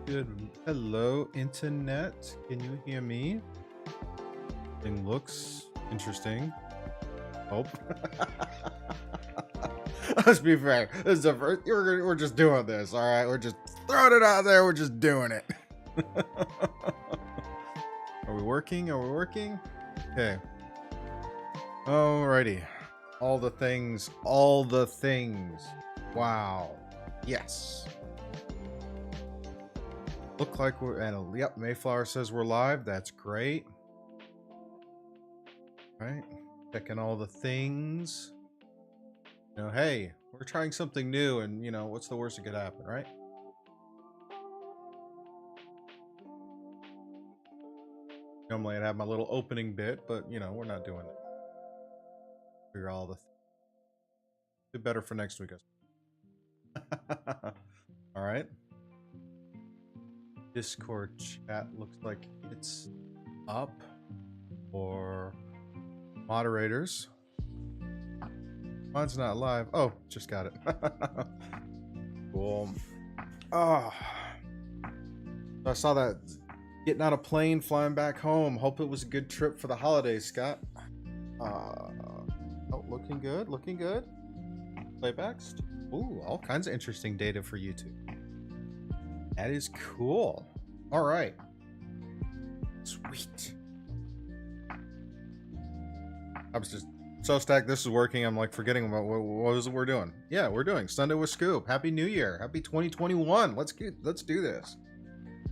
Good. Hello, internet. Can you hear me? Thing looks interesting. Hope. Let's be fair. This is the first. We're just doing this. All right. We're just throwing it out there. We're just doing it. Are we working? Are we working? Okay. Alrighty. All the things. All the things. Wow. Yes. Look like we're and yep, Mayflower says we're live. That's great. Right. Checking all the things. You know, hey, we're trying something new, and you know, what's the worst that could happen, right? Normally I'd have my little opening bit, but you know, we're not doing it. Figure all the do better for next week. All right. Discord chat looks like it's up for moderators. Mine's not live. Oh, just got it. Cool. Oh, I saw that getting on a plane, flying back home. Hope it was a good trip for the holidays, Scott. Oh, looking good. Looking good. Playbacks. Ooh, all kinds of interesting data for YouTube. That is cool. All right. Sweet. I was just so stacked. This is working. I'm like forgetting about what is it we're doing. Yeah, we're doing Sunday with Scoob. Happy New Year. Happy 2021. Let's do this.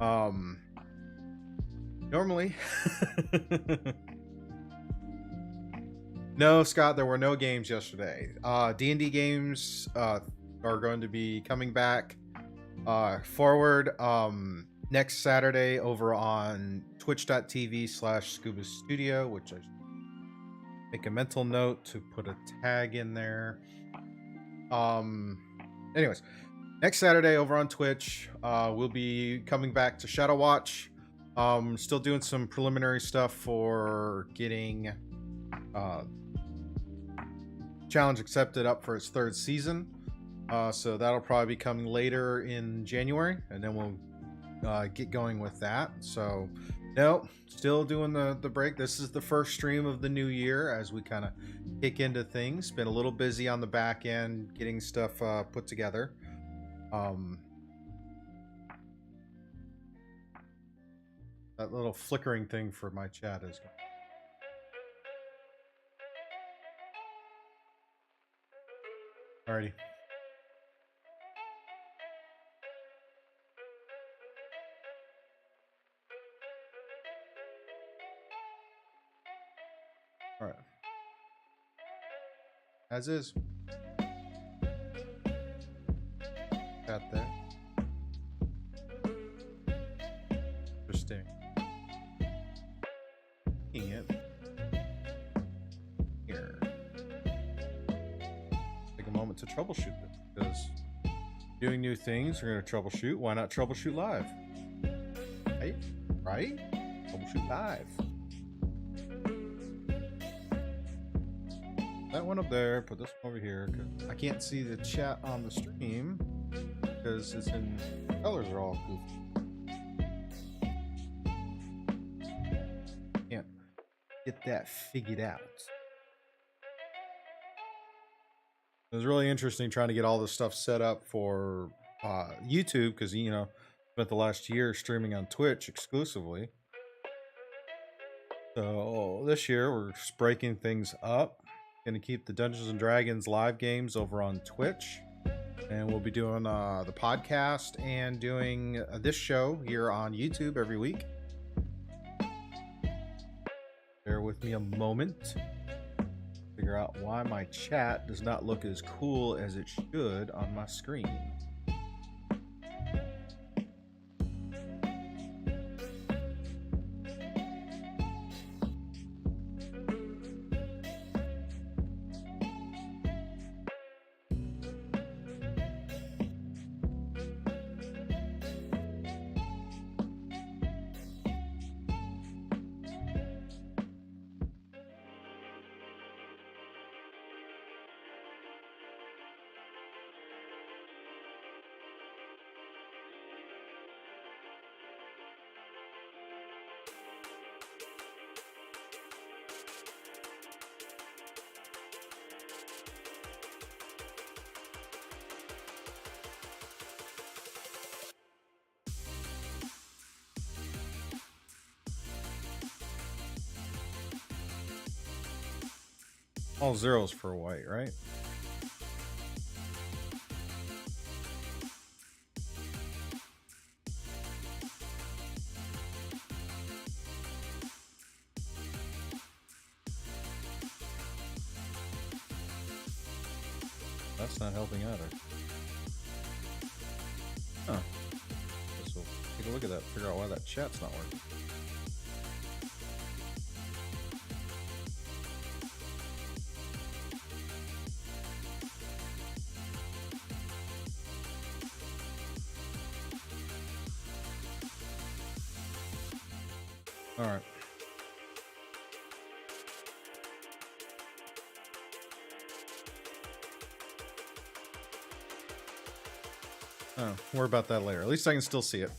Normally. No, Scott, there were no games yesterday. D&D games are going to be coming back forward next Saturday over on twitch.tv/scuba studio, which I make a mental note to put a tag in there. Anyways, next Saturday over on Twitch, we'll be coming back to Shadow Watch. Still doing some preliminary stuff for getting challenge accepted up for its 3rd season. So that'll probably be coming later in January, and then we'll get going with that. So no, still doing the break. This is the first stream of the new year as we kind of kick into things. Been a little busy on the back end getting stuff put together. That little flickering thing for my chat is alrighty. All right. As is. Got that. Interesting. It. Here. Take a moment to troubleshoot this because doing new things, we're going to troubleshoot. Why not troubleshoot live? Right? Right? Troubleshoot live. That one up there, put this one over here because I can't see the chat on the stream because it's in colors are all goofy. Can't get that figured out. It was really interesting trying to get all this stuff set up for YouTube because, you know, spent the last year streaming on Twitch exclusively. So this year we're just breaking things up. Going to keep the Dungeons and Dragons live games over on Twitch, and we'll be doing the podcast and doing this show here on YouTube every week. Bear with me a moment. Figure out why my chat does not look as cool as it should on my screen. All zeros for white, right? That's not helping either. Huh. Guess we'll take a look at that, figure out why that chat's not working. All right. Oh, worry about that later. At least I can still see it.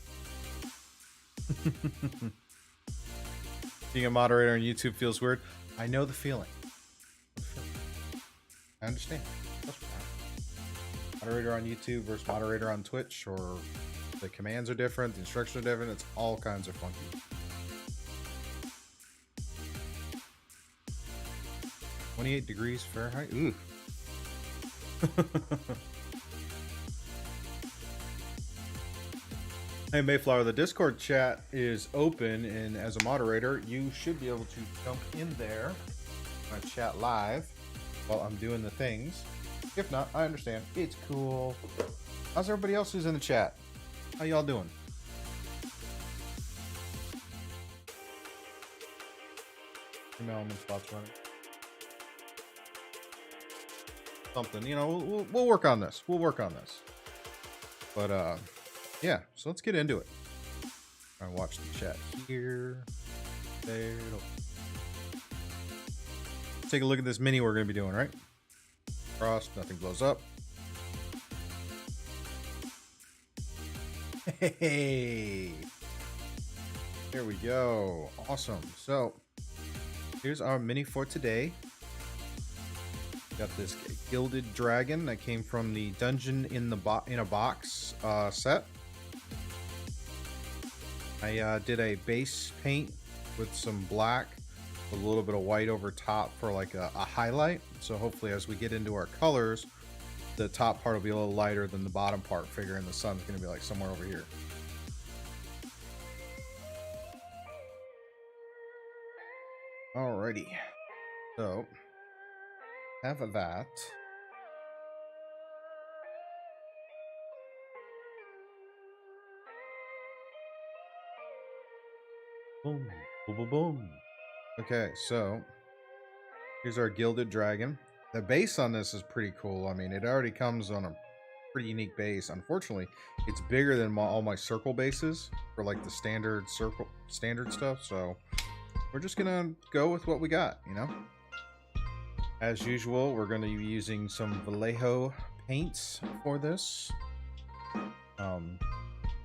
Being a moderator on YouTube feels weird. I know the feeling. I understand. Moderator on YouTube versus moderator on Twitch, or the commands are different, the instructions are different. It's all kinds of funky. "28 degrees Fahrenheit." Ooh. Hey Mayflower, the Discord chat is open, and as a moderator, you should be able to jump in there and chat live while I'm doing the things. If not, I understand. It's cool. How's everybody else who's in the chat? How y'all doing? Element spots running. Something, you know, we'll work on this. We'll work on this. But yeah, so let's get into it. I watch the chat here. There. Take a look at this mini we're going to be doing, right? Cross, nothing blows up. Hey, there we go. Awesome. So here's our mini for today. Got this Gilded dragon that came from the Dungeon in a Box set. I did a base paint with some black with a little bit of white over top for like a highlight. So hopefully as we get into our colors, the top part will be a little lighter than the bottom part, figuring the sun's going to be like somewhere over here. Alrighty. So, have that. Boom, boom, boom, boom. Okay, so here's our Gilded dragon. The base on this is pretty cool. I mean, it already comes on a pretty unique base. Unfortunately, it's bigger than all my circle bases for like the standard stuff. So we're just gonna go with what we got, you know. As usual, we're going to be using some Vallejo paints for this. I'm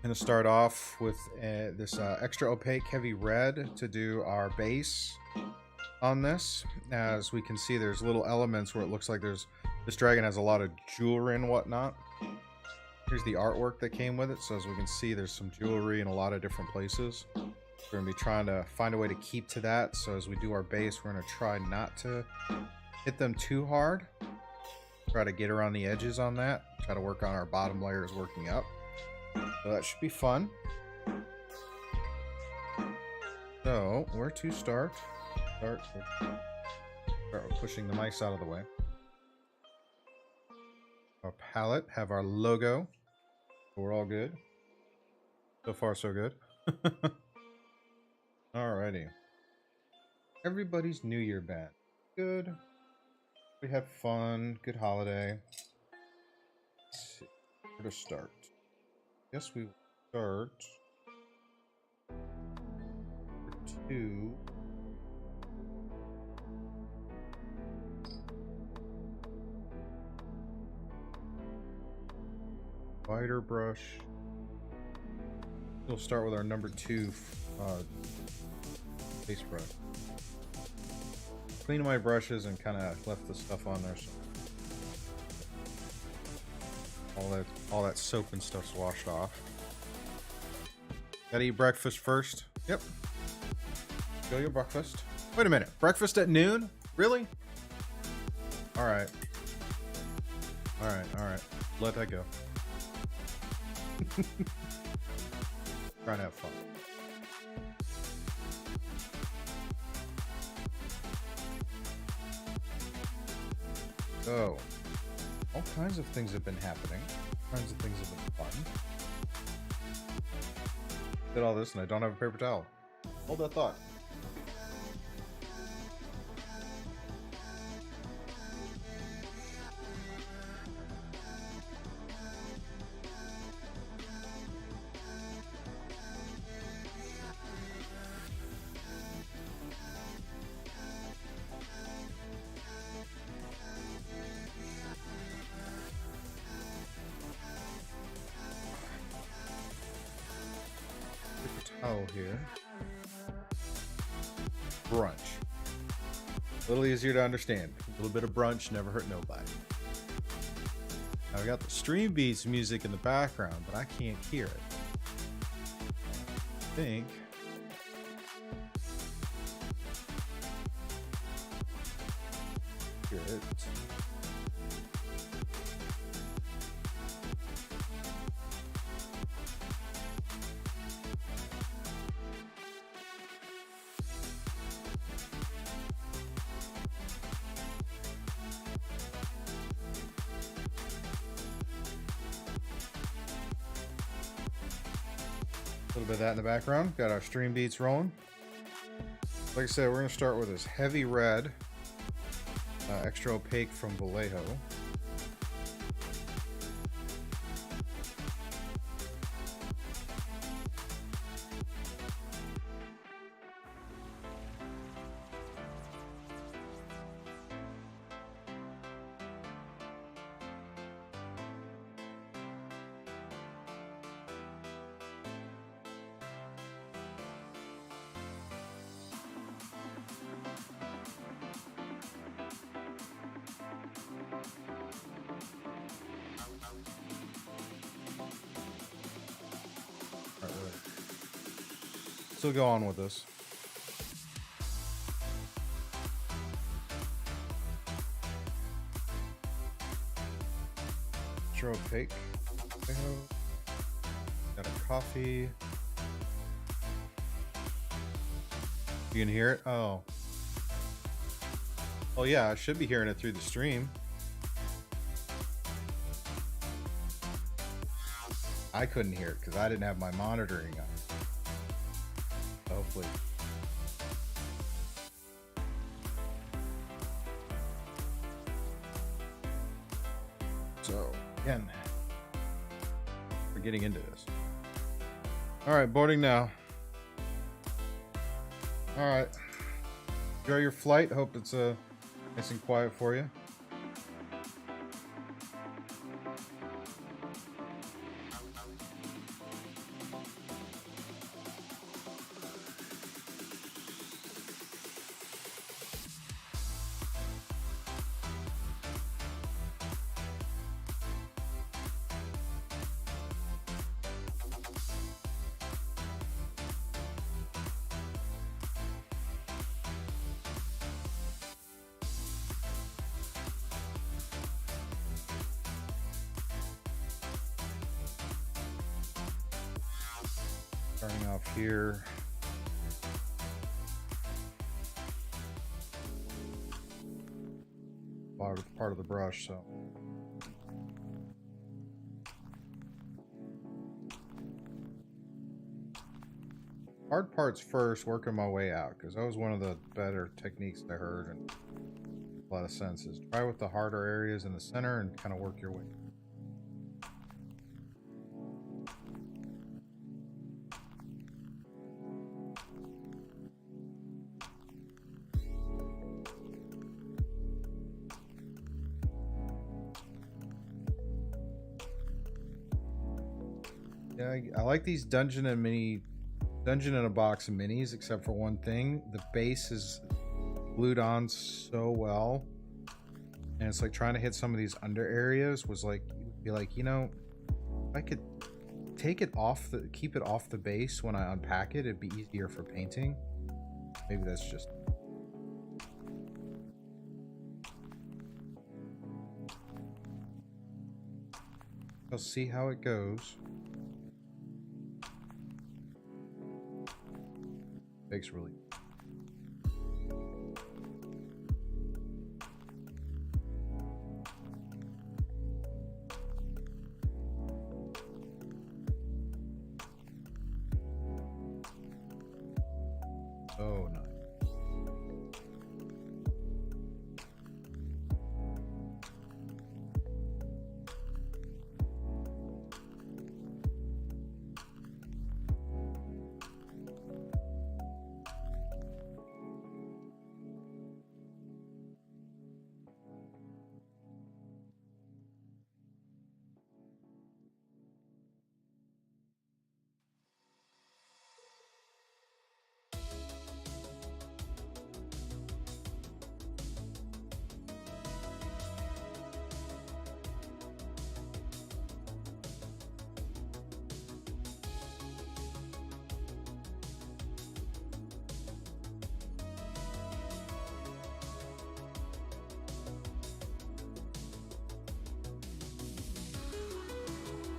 going to start off with this extra opaque heavy red to do our base on this. As we can see, there's little elements where it looks like this dragon has a lot of jewelry and whatnot. Here's the artwork that came with it. So as we can see, there's some jewelry in a lot of different places. We're going to be trying to find a way to keep to that. So as we do our base, we're going to try not to hit them too hard. Try to get around the edges on that. Try to work on our bottom layers working up. So that should be fun. So where to start? Start with pushing the mice out of the way. Our palette, have our logo. We're all good. So far, so good. Alrighty. Everybody's New Year band. Good. We had fun. Good holiday. Let's see. Where to start? Guess we will start for 2. Wider brush. We'll start with our number 2 base brush. Cleaned my brushes and kind of left the stuff on there, so all that soap and stuff's washed off. Gotta eat breakfast first. Yep. Go your breakfast. Wait a minute. Breakfast at noon? Really? Let that go. Trying to have fun. So, all kinds of things have been happening. All kinds of things have been fun. Did all this and I don't have a paper towel. Hold that thought. Towel here. Brunch. A little easier to understand. A little bit of brunch never hurt nobody. Now we got the Stream Beats music in the background, but I can't hear it. I think hear it. A little bit of that in the background. Got our Stream Beats rolling. Like I said, we're going to start with this heavy red, extra opaque from Vallejo. Still go on with this. Extra opaque. Got a coffee. You can hear it? Oh. Oh yeah, I should be hearing it through the stream. I couldn't hear it because I didn't have my monitoring on. Hopefully. So, again, we're getting into this. Alright, boarding now. Alright. Enjoy your flight. Hope it's nice and quiet for you. Starting off here. Part of the brush, so. Hard parts first, working my way out, because that was one of the better techniques I heard and a lot of senses. Try with the harder areas in the center and kind of work your way. Yeah, I like these dungeon in a box minis, except for one thing. The base is glued on so well, and it's like trying to hit some of these under areas was like, you'd be like, you know, if I could take it off keep it off the base when I unpack it, it'd be easier for painting. Maybe that's just. I'll see how it goes. Takes really. Oh no.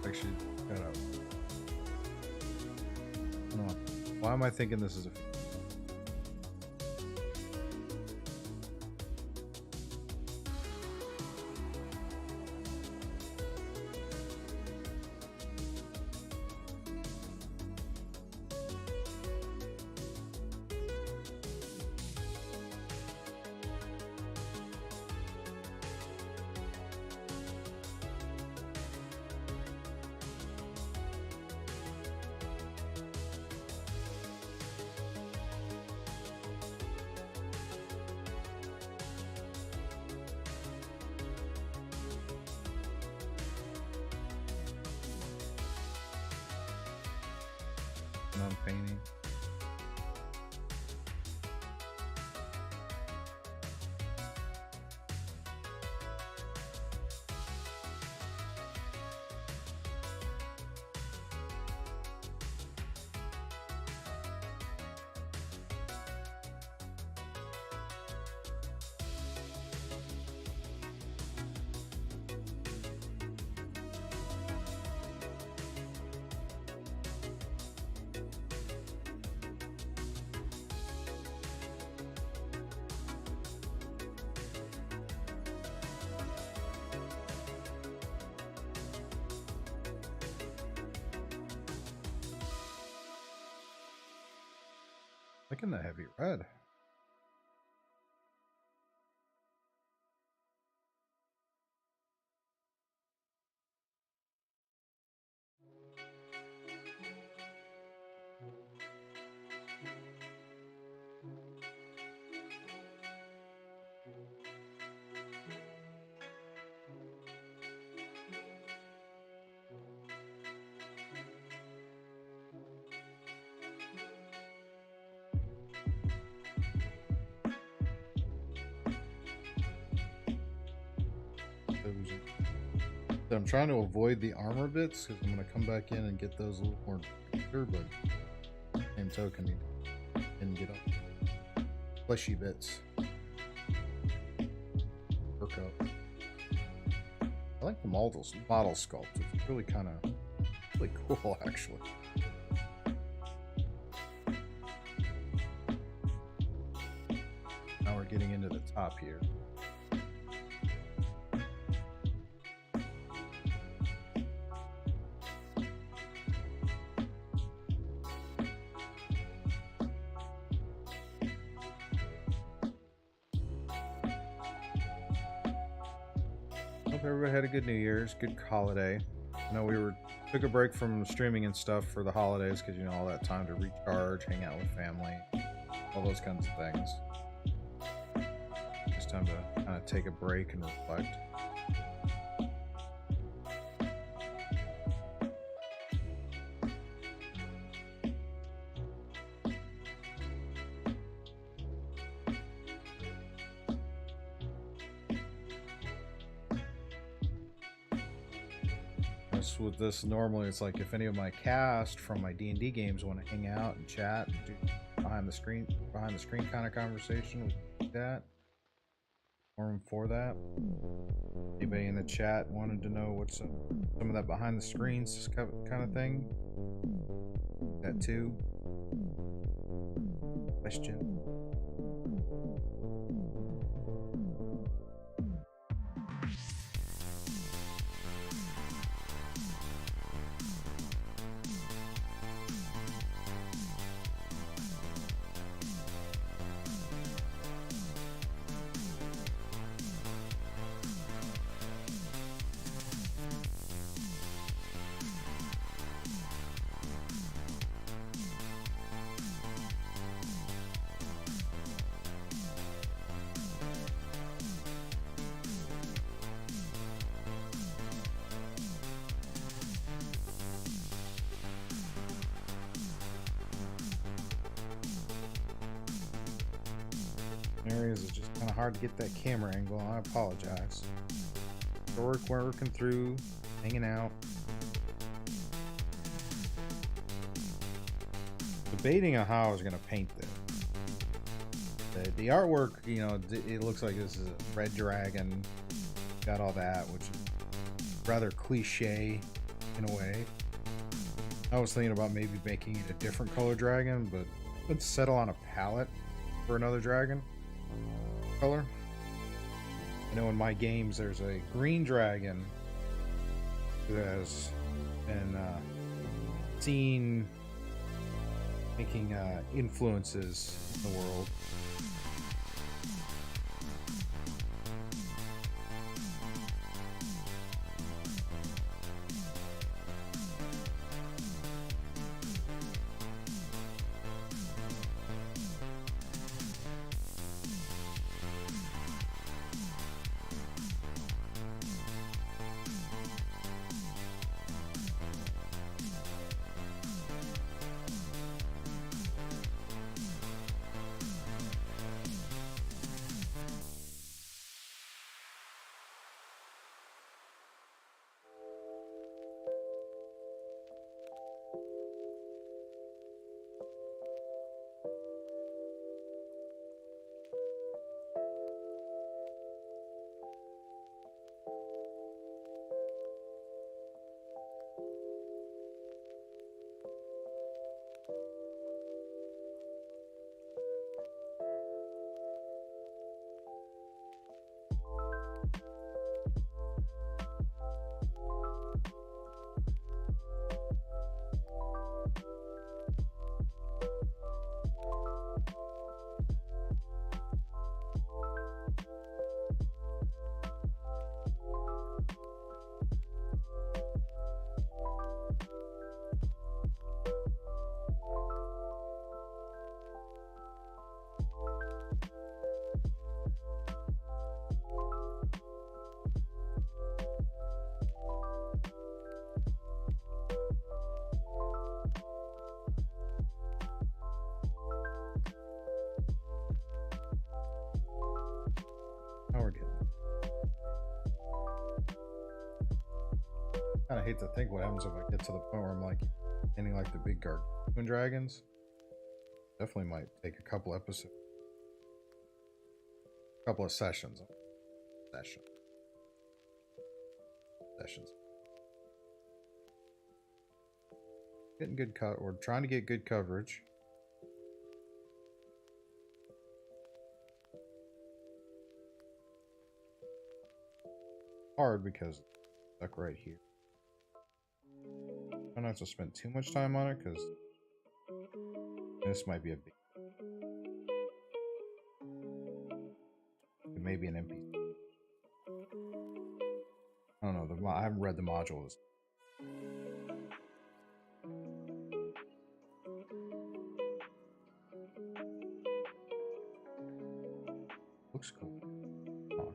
Actually, got out. I don't know. Why am I thinking this is a? Painting. Look in the heavy red. I'm trying to avoid the armor bits because I'm going to come back in and get those a little more later, but same token, you didn't get up fleshy bits. Work up. I like the model sculpt. It's really kind of really cool, actually. Now we're getting into the top here. Hope everybody had a good New Year's, good holiday. I know we took a break from streaming and stuff for the holidays because, you know, all that time to recharge, hang out with family, all those kinds of things. It's time to kind of take a break and reflect. With this, normally it's like if any of my cast from my D&D games want to hang out and chat and do behind the screen kind of conversation with that, forum for that. Anybody in the chat wanted to know what's some of that behind the screens kind of thing? That too. Question. Areas is just kind of hard to get that camera angle. I apologize. Working through, hanging out, debating on how I was gonna paint this. The artwork, you know, it looks like this is a red dragon. Got all that, which is rather cliche in a way. I was thinking about maybe making it a different color dragon, but let's settle on a palette for another dragon color. I know in my games there's a green dragon who has been seen making influences in the world. Kind of hate to think what happens if I get to the point where I'm like ending like the big gargantuan dragons. Definitely might take a couple episodes, a couple of sessions. Getting good cut or trying to get good coverage. Hard because it's stuck right here. I don't have to spend too much time on it because this might be a big. It may be an NPC. I don't know. I haven't read the modules. Looks cool. Oh.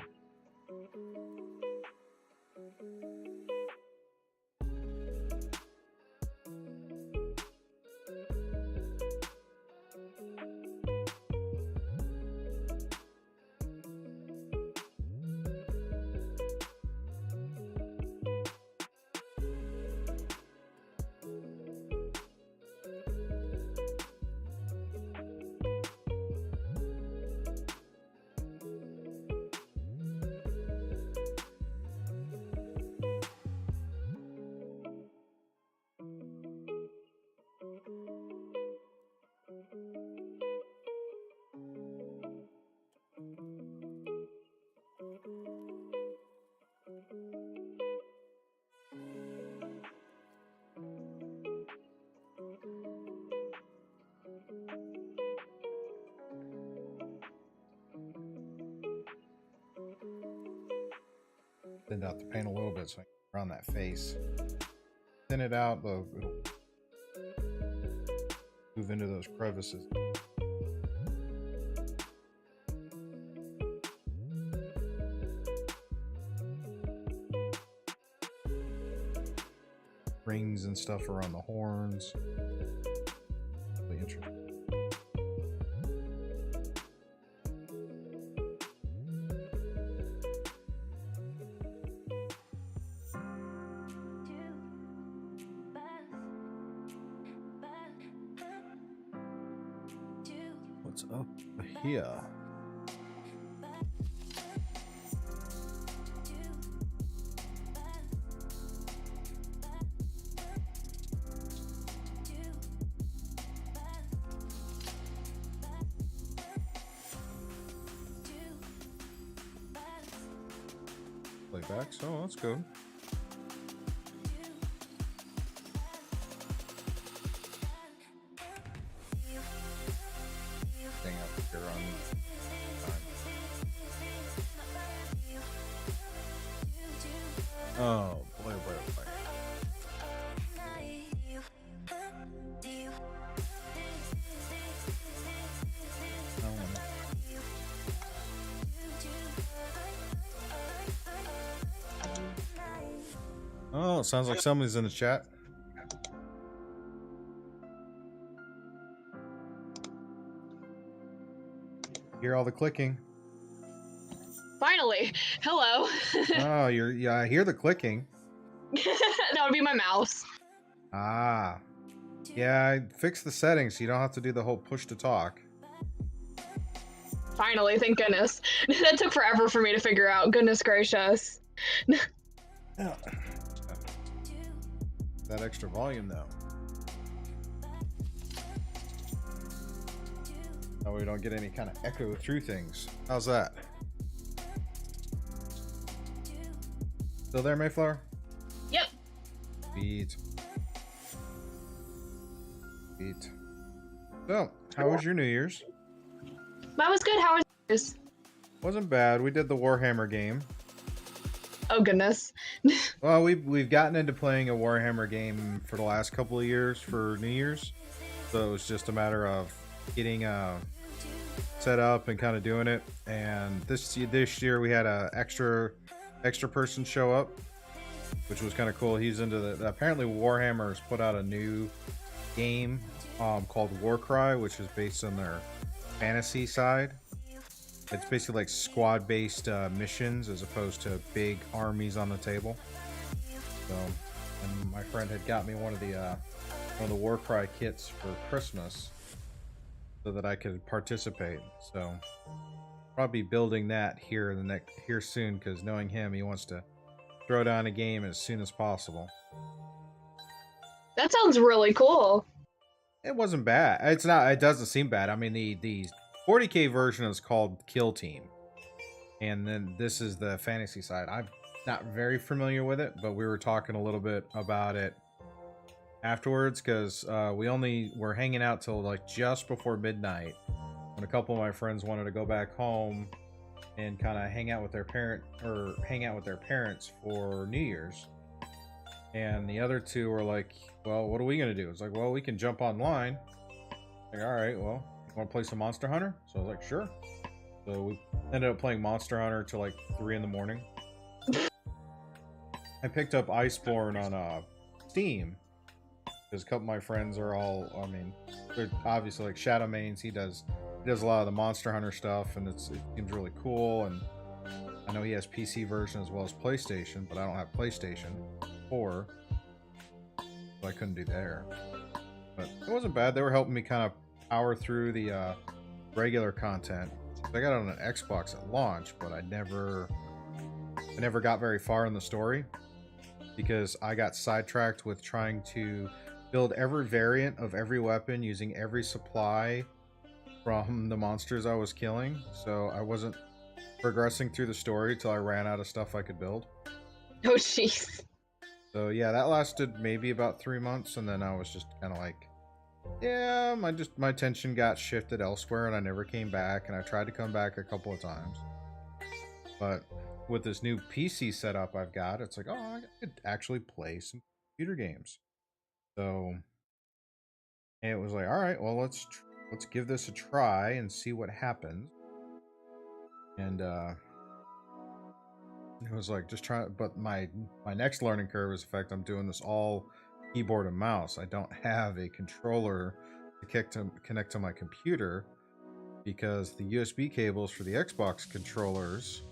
thinned out the paint a little bit so I can around that face. Thin it out, though it'll move into those crevices. Rings and stuff around the horns. Really interesting. What's up here? Playback, so that's good. Oh, boy, boy, boy. Oh, it sounds like somebody's in the chat. Hear all the clicking. Finally, hello. Oh, yeah, I hear the clicking. That would be my mouse. Ah. Yeah, I fixed the settings so you don't have to do the whole push to talk. Finally, thank goodness. That took forever for me to figure out. Goodness gracious. Yeah. That extra volume though. That way we don't get any kind of echo through things. How's that? Still there, Mayflower? Yep. Beat. So, how was your New Year's? Mine was good. How was yours? Wasn't bad. We did the Warhammer game. Oh goodness. Well, we've gotten into playing a Warhammer game for the last couple of years for New Year's, so it was just a matter of getting set up and kind of doing it. And this year we had a extra person show up, which was kind of cool. He's into the apparently Warhammer has put out a new game called Warcry, which is based on their fantasy side. It's basically like squad-based missions as opposed to big armies on the table. So, and my friend had got me one of the Warcry kits for Christmas, so that I could participate. So, probably building that here soon, because knowing him, he wants to throw down a game as soon as possible. That sounds really cool. It wasn't bad. It's not. It doesn't seem bad. I mean, the 40K version is called Kill Team, and then this is the fantasy side. I'm not very familiar with it, but we were talking a little bit about it afterwards because we were hanging out till like just before midnight when a couple of my friends wanted to go back home and kind of hang out with their parents for New Year's. And the other two were like, well, what are we gonna do? It's like, well, we can jump online. Like, all right, well, want to play some Monster Hunter? So I was like, sure. So we ended up playing Monster Hunter till like 3 in the morning. I picked up Iceborne on Steam because a couple of my friends are all, I mean, they're obviously like Shadow Mains. He does a lot of the Monster Hunter stuff, and it seems really cool. And I know he has PC version as well as PlayStation, but I don't have PlayStation 4, so I couldn't do there. But it wasn't bad. They were helping me kind of power through the regular content. I got it on an Xbox at launch, but I never got very far in the story because I got sidetracked with trying to build every variant of every weapon using every supply from the monsters I was killing. So I wasn't progressing through the story till I ran out of stuff I could build. Oh jeez. So yeah, that lasted maybe about 3 months, and then I was just kind of like, yeah, my attention got shifted elsewhere, and I never came back. And I tried to come back a couple of times, but with this new PC setup I've got, it's like, oh, I could actually play some computer games. So and it was like, all right, well, let's give this a try and see what happens. And it was like just trying, but my next learning curve is the fact I'm doing this all keyboard and mouse. I don't have a controller to connect to my computer because the USB cables for the Xbox controllers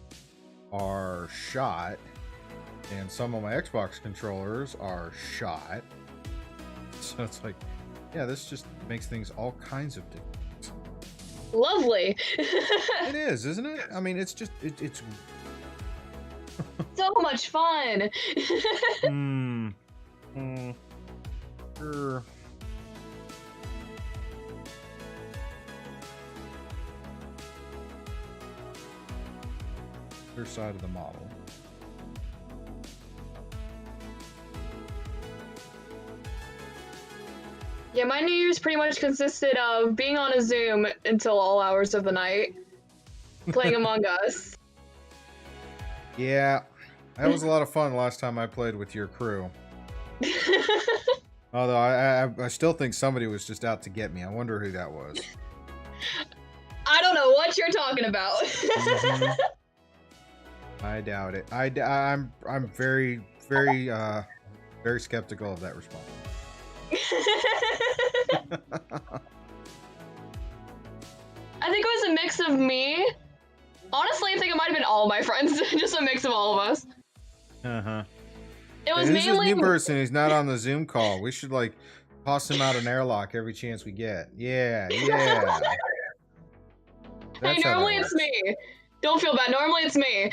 are shot, and some of my Xbox controllers are shot. So it's like, yeah, this just makes things all kinds of different. Lovely. It is, isn't it? I mean, it's just it's So much fun. Sure. Other side of the model. Yeah, my New Year's pretty much consisted of being on a Zoom until all hours of the night, playing Among Us. Yeah, that was a lot of fun last time I played with your crew. Although I still think somebody was just out to get me. I wonder who that was. I don't know what you're talking about. I doubt it. I'm very very skeptical of that response. I think it was a mix of me. Honestly, I think it might have been all my friends, just a mix of all of us. It was Who's mainly this new person who's not on the Zoom call? We should like toss him out an airlock every chance we get. Yeah. Hey, normally it's me. Don't feel bad. Normally it's me.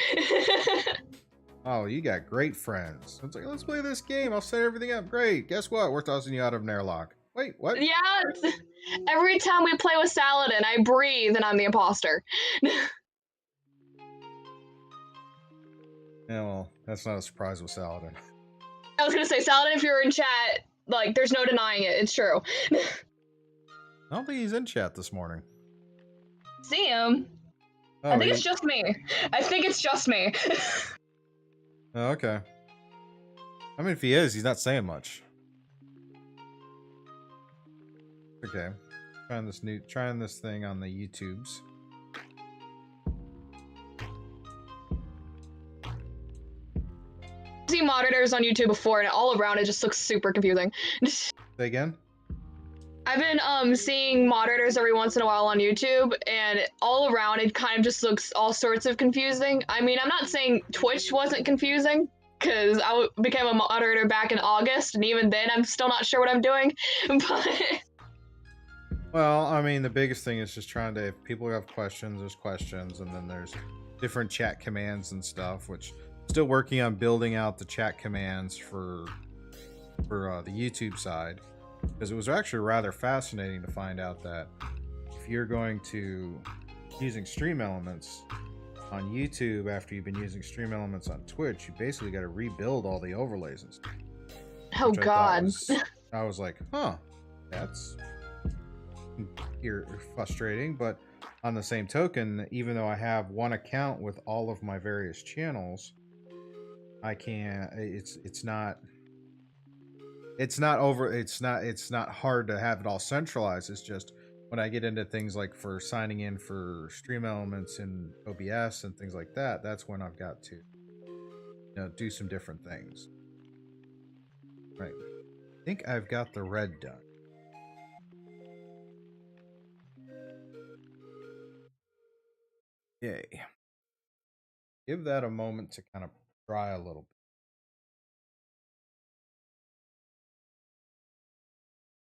Oh, you got great friends. It's like, let's play this game. I'll set everything up. Great. Guess what? We're tossing you out of an airlock. Wait, what? Yeah. Every time we play with Saladin, I breathe and I'm the imposter. Yeah, well, that's not a surprise with Saladin. I was gonna say, Saladin, if you're in chat, like, there's no denying it. It's true. I don't think he's in chat this morning. See him. Oh, I think it's just me. I think it's just me. Oh, okay. I mean, if he is, he's not saying much. Okay. Trying this thing on the YouTubes. I've seen moderators on YouTube before, and all around it just looks super confusing. Say again? I've been seeing moderators every once in a while on YouTube, and all around it kind of just looks all sorts of confusing. I mean, I'm not saying Twitch wasn't confusing, because I became a moderator back in August, and even then I'm still not sure what I'm doing, but... Well, I mean, the biggest thing is just trying to, if people have questions, there's questions, and then there's different chat commands and stuff, which still working on building out the chat commands for the YouTube side. Because it was actually rather fascinating to find out that if you're going to using Stream Elements on YouTube after you've been using Stream Elements on Twitch, you basically got to rebuild all the overlays and stuff. Oh God. I was like, huh, that's frustrating. But on the same token, even though I have one account with all of my various channels, I can't, it's not hard to have it all centralized. It's just when I get into things like for signing in for Stream Elements and OBS and things like that, that's when I've got to, do some different things. Right. I think I've got the red done. Yay. Give that a moment to kind of dry a little bit.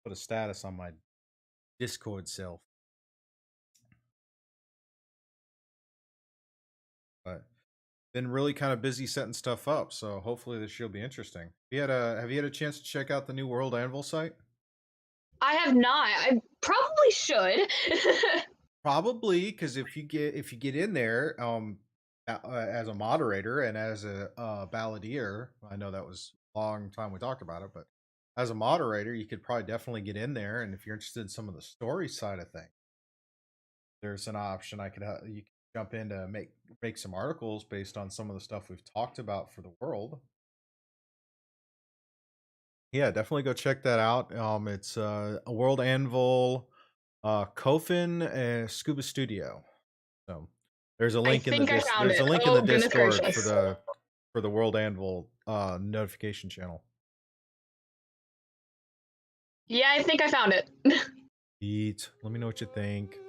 Put a status on my Discord self. But been really kind of busy setting stuff up, so hopefully this will be interesting. Have you had a chance to check out the new World Anvil site? I have not. I probably should. Probably, because if you get in there, as a moderator and as a balladeer, I know that was a long time we talked about it, but as a moderator, you could probably definitely get in there, and if you're interested in some of the story side of things, there's an option you jump in to make some articles based on some of the stuff we've talked about for the world. Yeah, definitely go check that out. It's a World Anvil, Kofin, Scuba Studio. So there's a I link in the think I found there's a it. link in the Oh, goodness Discord gracious. for the World Anvil notification channel. Yeah, I think I found it. Eat. Let me know what you think.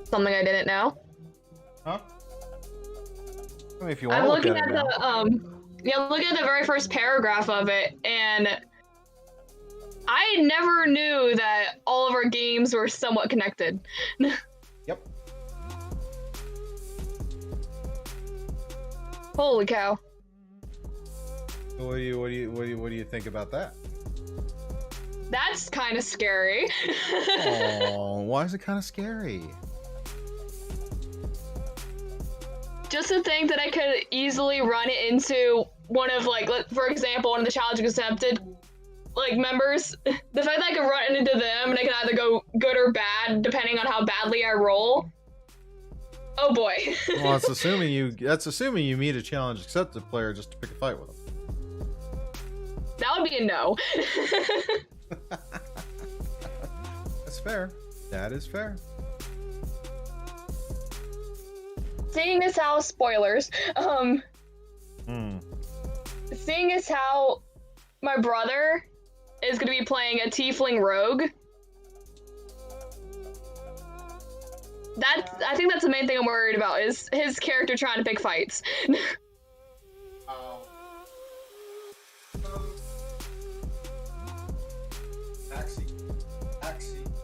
Something I didn't know. Huh? I mean, if you want I'm to look looking at at it now. I'm looking at the very first paragraph of it, and I never knew that all of our games were somewhat connected. Yep. Holy cow. What do you think about that? That's kind of scary. Oh, why is it kind of scary? Just to think that I could easily run it into one of, like, for example, one of the Challenge Accepted, like, members. The fact that I could run it into them and I can either go good or bad depending on how badly I roll. Oh boy. Well, that's assuming you meet a Challenge Accepted player just to pick a fight with them. That would be a no. That's fair. That is fair. Seeing as how spoilers, seeing as how my brother is gonna be playing a Tiefling Rogue, I think that's the main thing I'm worried about, is his character trying to pick fights.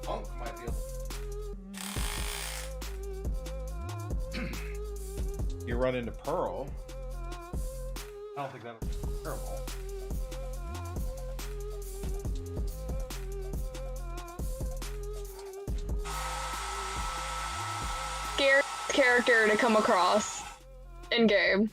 Punk might be able you run into Pearl. I don't think that'll be terrible. Scary character to come across in game.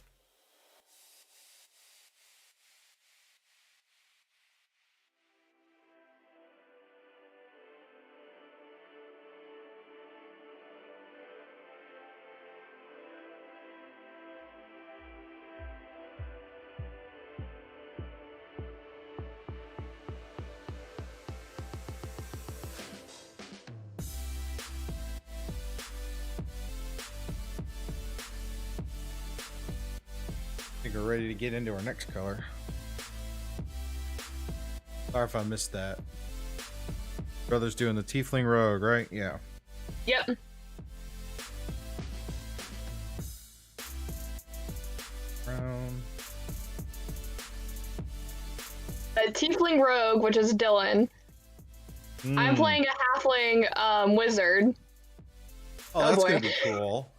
I think we're ready to get into our next color. Sorry if I missed that. Brother's doing the Tiefling Rogue, right? Yeah. Yep. Brown. A Tiefling Rogue, which is Dylan. I'm playing a Halfling wizard. Oh, that's boy. gonna be cool.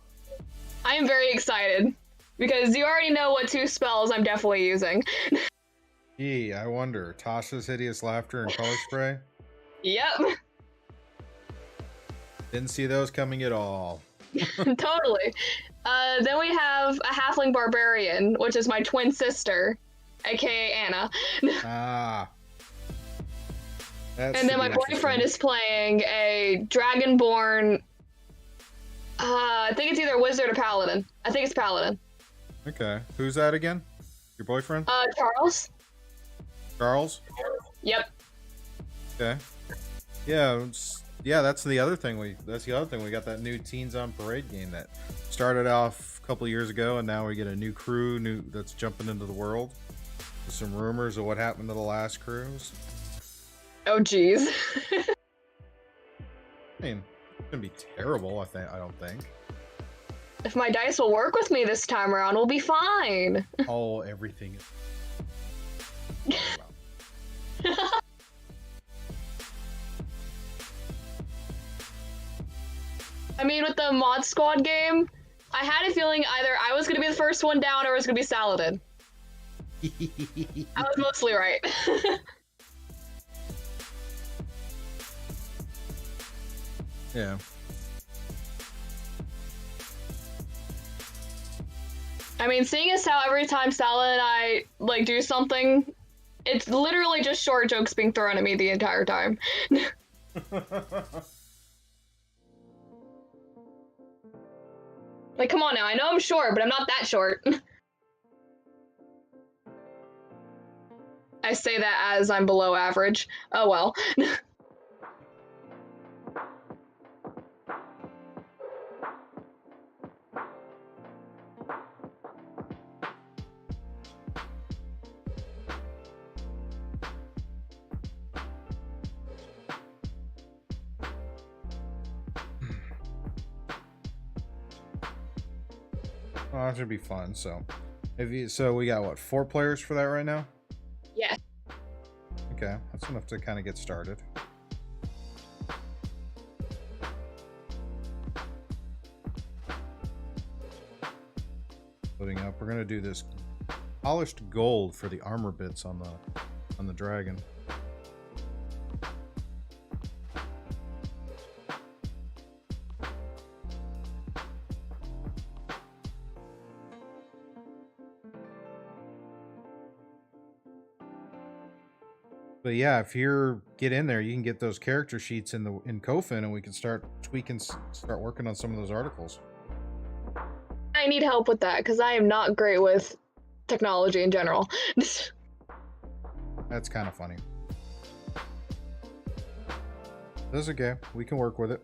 I am very excited because you already know what 2 spells I'm definitely using. Gee, I wonder. Tasha's Hideous Laughter and Color Spray? Yep. Didn't see those coming at all. Totally. Then we have a Halfling Barbarian, which is my twin sister, aka Anna. Ah. And then my boyfriend is playing a Dragonborn. I think it's either Wizard or Paladin. I think it's Paladin. Okay. Who's that again? Your boyfriend? Charles. Charles? Yep. Okay. Yeah, that's the other thing we got that new Teens on Parade game that started off a couple years ago, and now we get a new crew that's jumping into the world. There's some rumors of what happened to the last crews. Oh geez. I mean, it's gonna be terrible, I don't think. If my dice will work with me this time around, we'll be fine. Oh, everything is I mean, with the Mod Squad game, I had a feeling either I was going to be the first one down or it was going to be Saladin. I was mostly right. Yeah. I mean, seeing as how every time Sala and I like do something, it's literally just short jokes being thrown at me the entire time. Like, come on now, I know I'm short, but I'm not that short. I say that as I'm below average. Oh well. Oh, that should be fun. So, so we got what, 4 players for that right now? Yeah. Okay, that's enough to kind of get started. Loading up. We're gonna do this polished gold for the armor bits on the dragon. But yeah, if you're get in there, you can get those character sheets in Kofin, and we can start tweaking, start working on some of those articles. I need help with that because I am not great with technology in general. That's kind of funny. That's okay. We can work with it.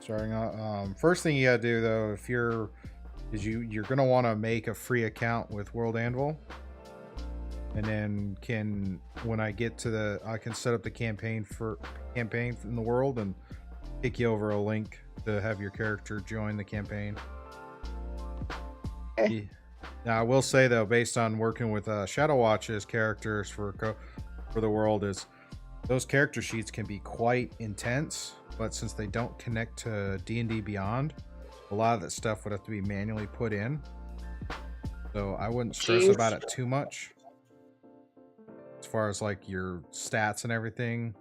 Starting out, first thing you gotta do though, if you're gonna want to make a free account with World Anvil. And then when I get to I can set up the campaign in the world and kick you over a link to have your character join the campaign. Okay. Yeah. Now I will say though, based on working with Shadow Watch's characters for the world, is those character sheets can be quite intense, but since they don't connect to D&D Beyond, a lot of that stuff would have to be manually put in. So I wouldn't stress about it too much. As far as like your stats and everything,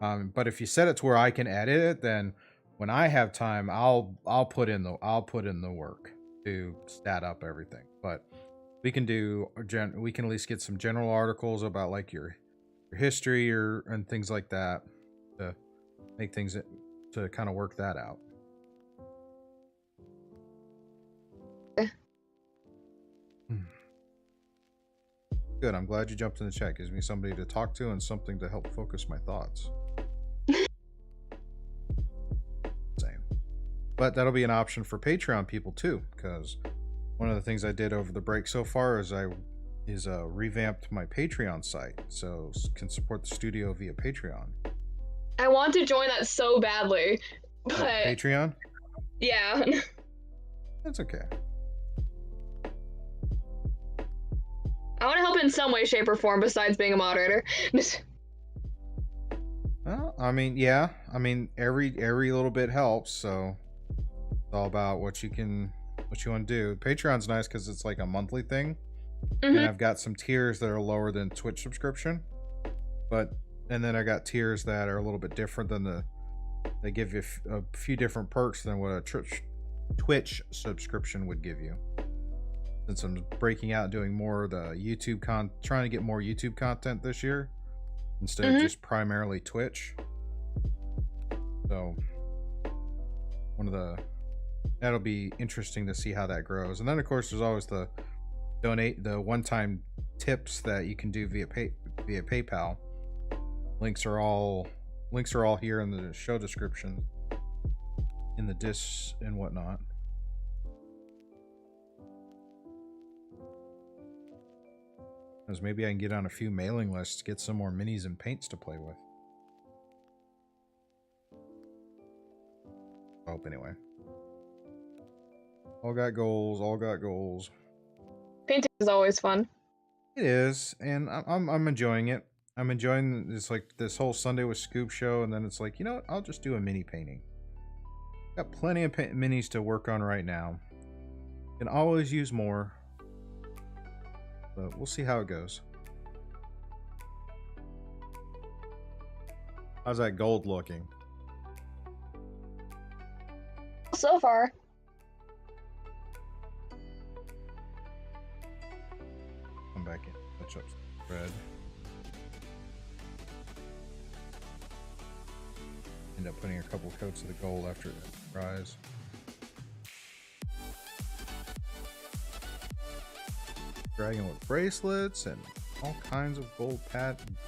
but if you set it to where I can edit it, then when I have time, I'll put in the work to stat up everything. But we can we can at least get some general articles about like your history and things like that to make things to kind of work that out. Good. I'm glad you jumped in the chat. Gives me somebody to talk to and something to help focus my thoughts. Same. But that'll be an option for Patreon people too, because one of the things I did over the break so far is revamped my Patreon site, so can support the studio via Patreon. I want to join that so badly, but Patreon? Yeah. That's okay. I want to help in some way, shape, or form besides being a moderator. Well, I mean, yeah. I mean, every little bit helps, so it's all about what you want to do. Patreon's nice because it's like a monthly thing. Mm-hmm. And I've got some tiers that are lower than Twitch subscription. And then I got tiers that are a little bit different than they give you a few different perks than what a Twitch subscription would give you. Since I'm breaking out and doing more of the YouTube trying to get more YouTube content this year instead of just primarily Twitch. So that'll be interesting to see how that grows. And then of course there's always the one-time tips that you can do via PayPal. Links are all here in the show description, in the discs and whatnot. Because maybe I can get on a few mailing lists, get some more minis and paints to play with. I hope anyway. All got goals. Painting is always fun. It is, and I'm enjoying it. I'm enjoying this whole Sunday with Scoob show, and then it's like, you know what? I'll just do a mini painting. Got plenty of minis to work on right now. Can always use more. But we'll see how it goes. How's that gold looking? So far. Come back in. Touch up some red. End up putting a couple coats of the gold after it dries. Dragon with bracelets and all kinds of gold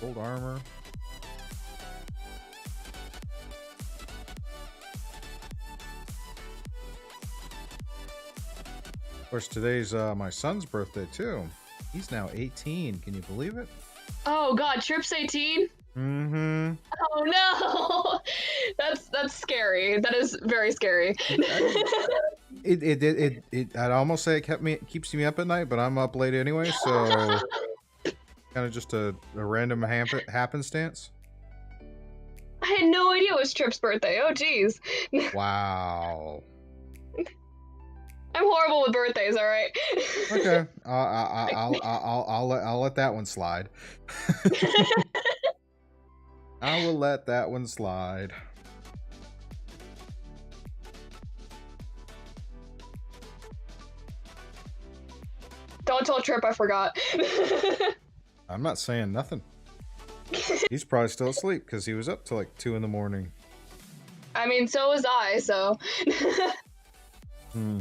gold armor. Of course, today's my son's birthday too. He's now 18. Can you believe it? Oh God, Trip's 18. Mm-hmm. Oh no, that's scary. That is very scary. I'd almost say it keeps me up at night, but I'm up late anyway, so kind of just a random happenstance. I had no idea it was Trip's birthday. Oh geez. Wow. I'm horrible with birthdays. All right. Okay. I'll let that one slide. I will let that one slide. Don't tell Trip I forgot. I'm not saying nothing. He's probably still asleep because he was up till like 2 in the morning. I mean, so was I. So. No.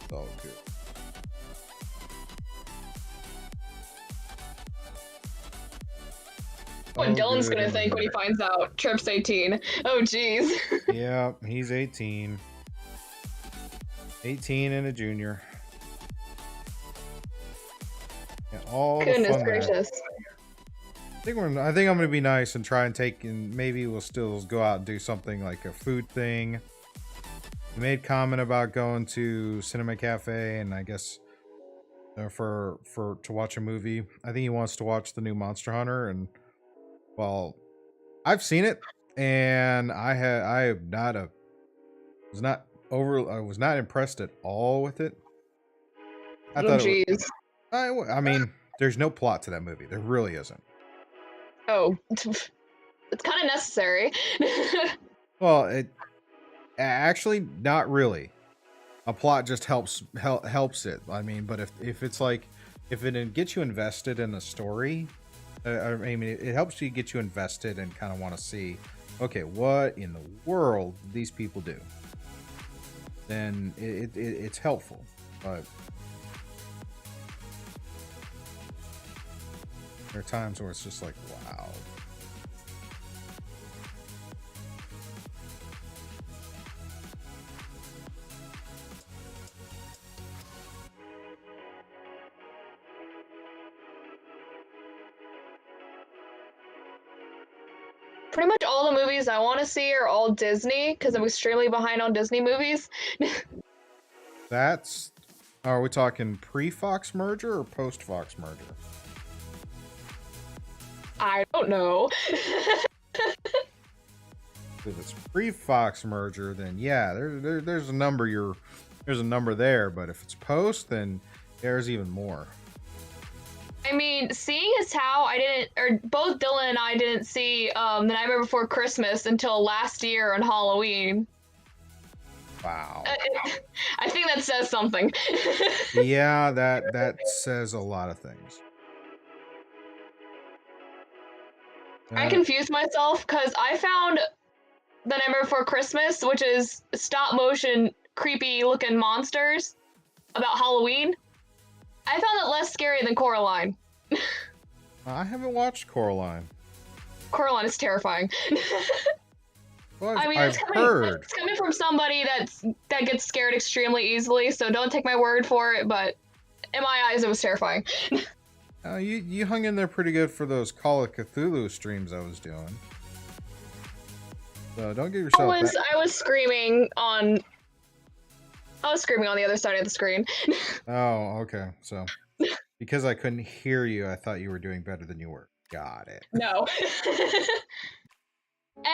It's all good. What Dylan's gonna think when he finds out Trip's 18. Oh geez. Yeah, he's 18. 18 and a junior. Yeah, all Goodness the fun gracious. I think I'm gonna be nice and try and take, and maybe we'll still go out and do something like a food thing. He made comment about going to Cinema Cafe, and I guess to watch a movie. I think he wants to watch the new Monster Hunter, and well, I've seen it, and I was not impressed at all with it. I thought jeez. I mean, there's no plot to that movie. There really isn't. Oh, it's kind of necessary. Well, it actually not really. A plot just helps it. I mean, but if it's like if it gets you invested in the story, I mean, it helps you get you invested and kind of want to see, okay, what in the world do these people do? Then it's helpful, but there are times where it's just like, wow. Pretty much all the movies I want to see are all Disney because I'm extremely behind on Disney movies. Are we talking pre-Fox merger or post-Fox merger? I don't know. If it's pre-Fox merger, then yeah, there's a number there's a number there, but if it's post, then there's even more. I mean, seeing as how both Dylan and I didn't see The Nightmare Before Christmas until last year on Halloween. Wow. I think that says something. Yeah, that says a lot of things. I confused myself because I found The Nightmare Before Christmas, which is stop motion, creepy looking monsters about Halloween. I found it less scary than Coraline. I haven't watched Coraline. Coraline is terrifying. Well, I mean, I've heard. It's coming from somebody that gets scared extremely easily, so don't take my word for it, but in my eyes, it was terrifying. You hung in there pretty good for those Call of Cthulhu streams I was doing. So don't give yourself I was screaming on the other side of the screen. Oh, okay. So because I couldn't hear you, I thought you were doing better than you were. Got it. No.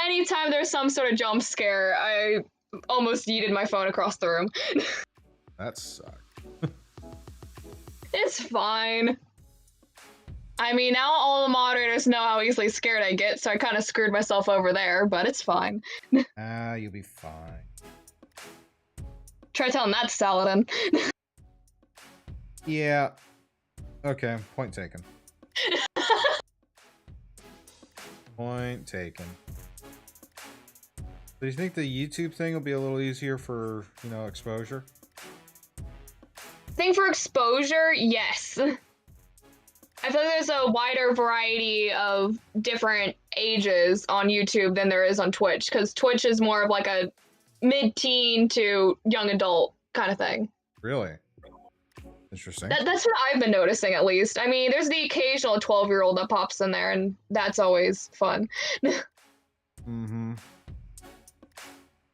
Anytime there's some sort of jump scare, I almost yeeted my phone across the room. That sucked. It's fine. I mean, now all the moderators know how easily scared I get, so I kind of screwed myself over there, but it's fine. Ah, you'll be fine. Try telling that to Saladin. Yeah. Okay, point taken. Point taken. Do you think the YouTube thing will be a little easier for, you know, exposure? Thing for exposure, yes. I feel like there's a wider variety of different ages on YouTube than there is on Twitch, because Twitch is more of like a mid-teen to young adult kind of thing. Really? Interesting. That's what I've been noticing, at least. I mean, there's the occasional 12-year-old that pops in there, and that's always fun. Mm-hmm.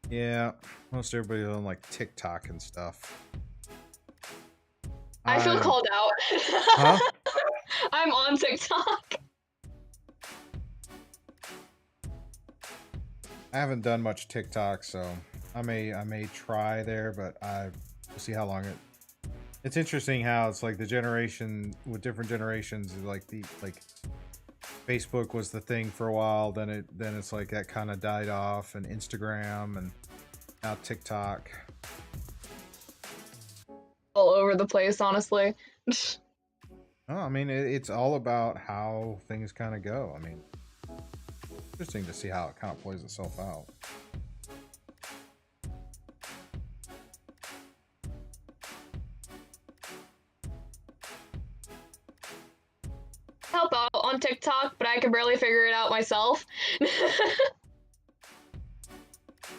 Yeah, most everybody's on like TikTok and stuff. I feel called out. Huh? I'm on TikTok. I haven't done much TikTok, so I may try there, but we'll see how long it's interesting how it's like the generation with different generations, like Facebook was the thing for a while, then it's like that kind of died off, and Instagram, and now TikTok. All over the place, honestly. Oh, I mean, it's all about how things kind of go. I mean, interesting to see how it kind of plays itself out. Help out on TikTok, but I can barely figure it out myself.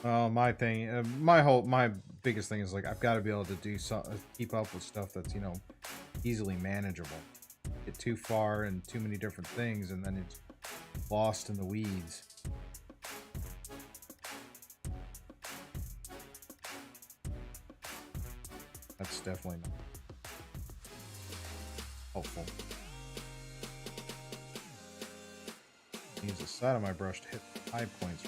Well, my thing, my biggest thing is like I've got to be able to do keep up with stuff that's, you know, easily manageable. Get too far and too many different things, and then it's lost in the weeds. That's definitely not helpful. Use the side of my brush to hit high points.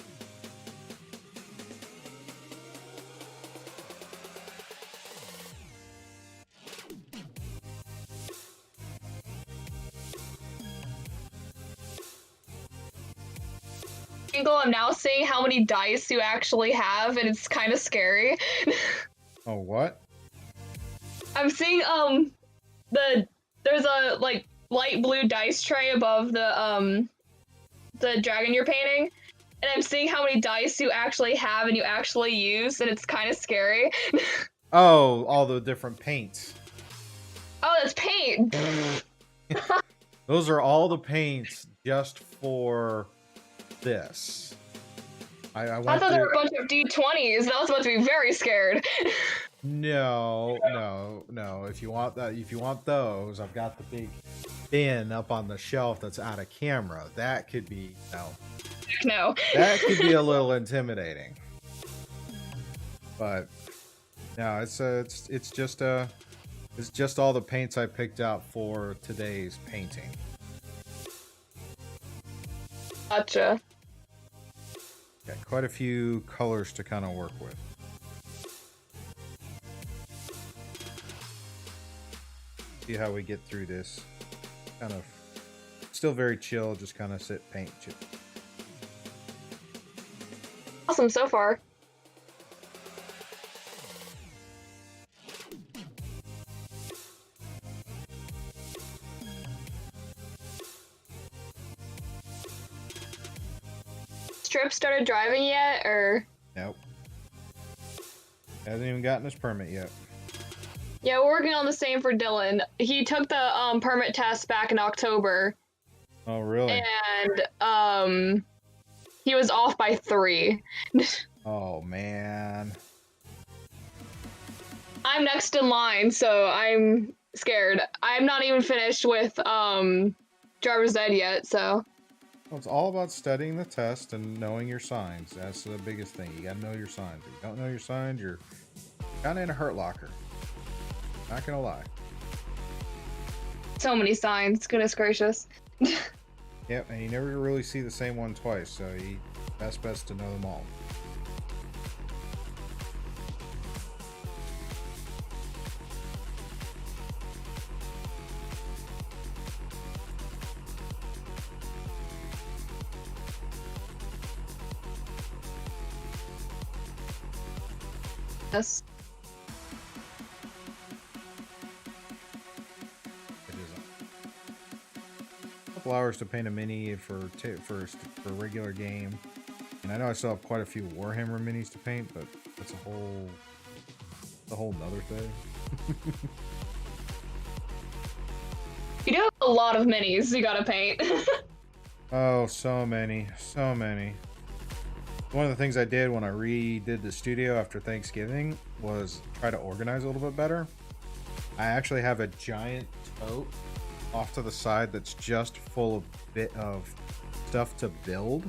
I'm now seeing how many dice you actually have, and it's kind of scary. Oh, what? I'm seeing there's a like light blue dice tray above the dragon you're painting, and I'm seeing how many dice you actually have and you actually use, and it's kind of scary. Oh, all the different paints. Oh, that's paint. Those are all the paints just for this. I thought there were a bunch of D20s. I was about to be very scared. No. If you want those, I've got the big bin up on the shelf that's out of camera. That could be No. That could be a little intimidating. But no, it's just all the paints I picked out for today's painting. Gotcha. Got quite a few colors to kind of work with. See how we get through this. Kind of still very chill, just kind of sit, paint, chip. Awesome so far. Strip started driving yet, or? Nope. Hasn't even gotten his permit yet. Yeah, we're working on the same for Dylan. He took the permit test back in October. Oh, really? And he was off by 3. Oh, man. I'm next in line, so I'm scared. I'm not even finished with driver's ed yet, so. Well, it's all about studying the test and knowing your signs. That's the biggest thing. You gotta know your signs. If you don't know your signs, you're kind of in a hurt locker. Not gonna lie. So many signs, goodness gracious. Yep, and you never really see the same one twice, so best to know them all. Yes. It is a couple hours to paint a mini for a regular game. And I know I still have quite a few Warhammer minis to paint, but that's a whole nother thing. You do have a lot of minis you gotta paint. Oh, so many. One of the things I did when I redid the studio after Thanksgiving was try to organize a little bit better. I actually have a giant tote off to the side that's just full of stuff to build.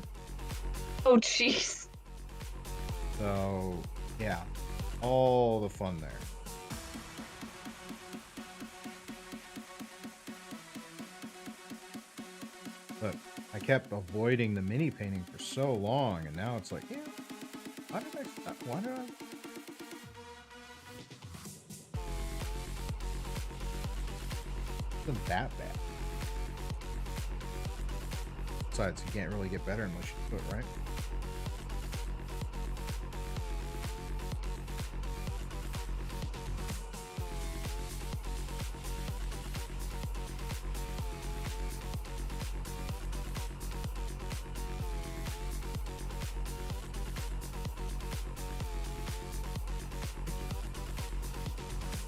Oh, jeez. So, yeah, all the fun there. But I kept avoiding the mini painting for so long, and now it's like, yeah, why did I stop? Why did I? It wasn't that bad. Besides, you can't really get better unless you do it, right?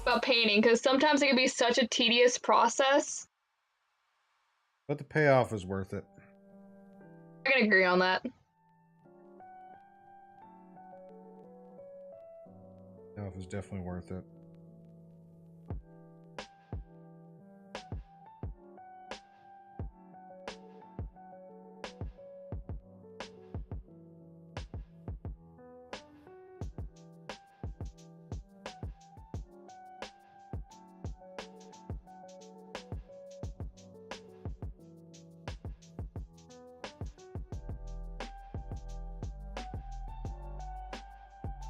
About painting, because sometimes it can be such a tedious process. But the payoff is worth it. I can agree on that. Payoff is definitely worth it.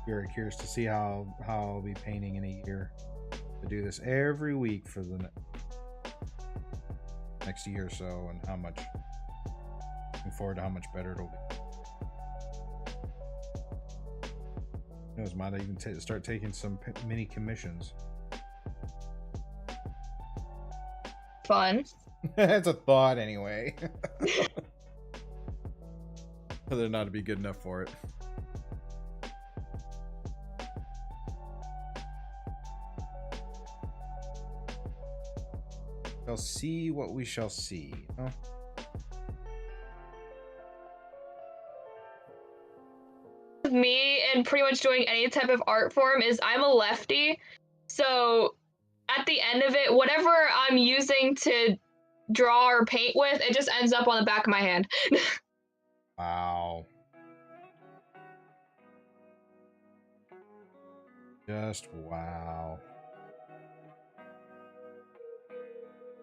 Very curious to see how I'll be painting in a year. To do this every week for the next year or so, and how much. Looking forward to how much better it'll be. Who knows? Might even start taking some mini commissions. Fun. That's a thought, anyway. Whether or not to be good enough for it. Shall see what we shall see. Huh? Me and pretty much doing any type of art form is I'm a lefty, so at the end of it, whatever I'm using to draw or paint with, it just ends up on the back of my hand. Wow. Just wow.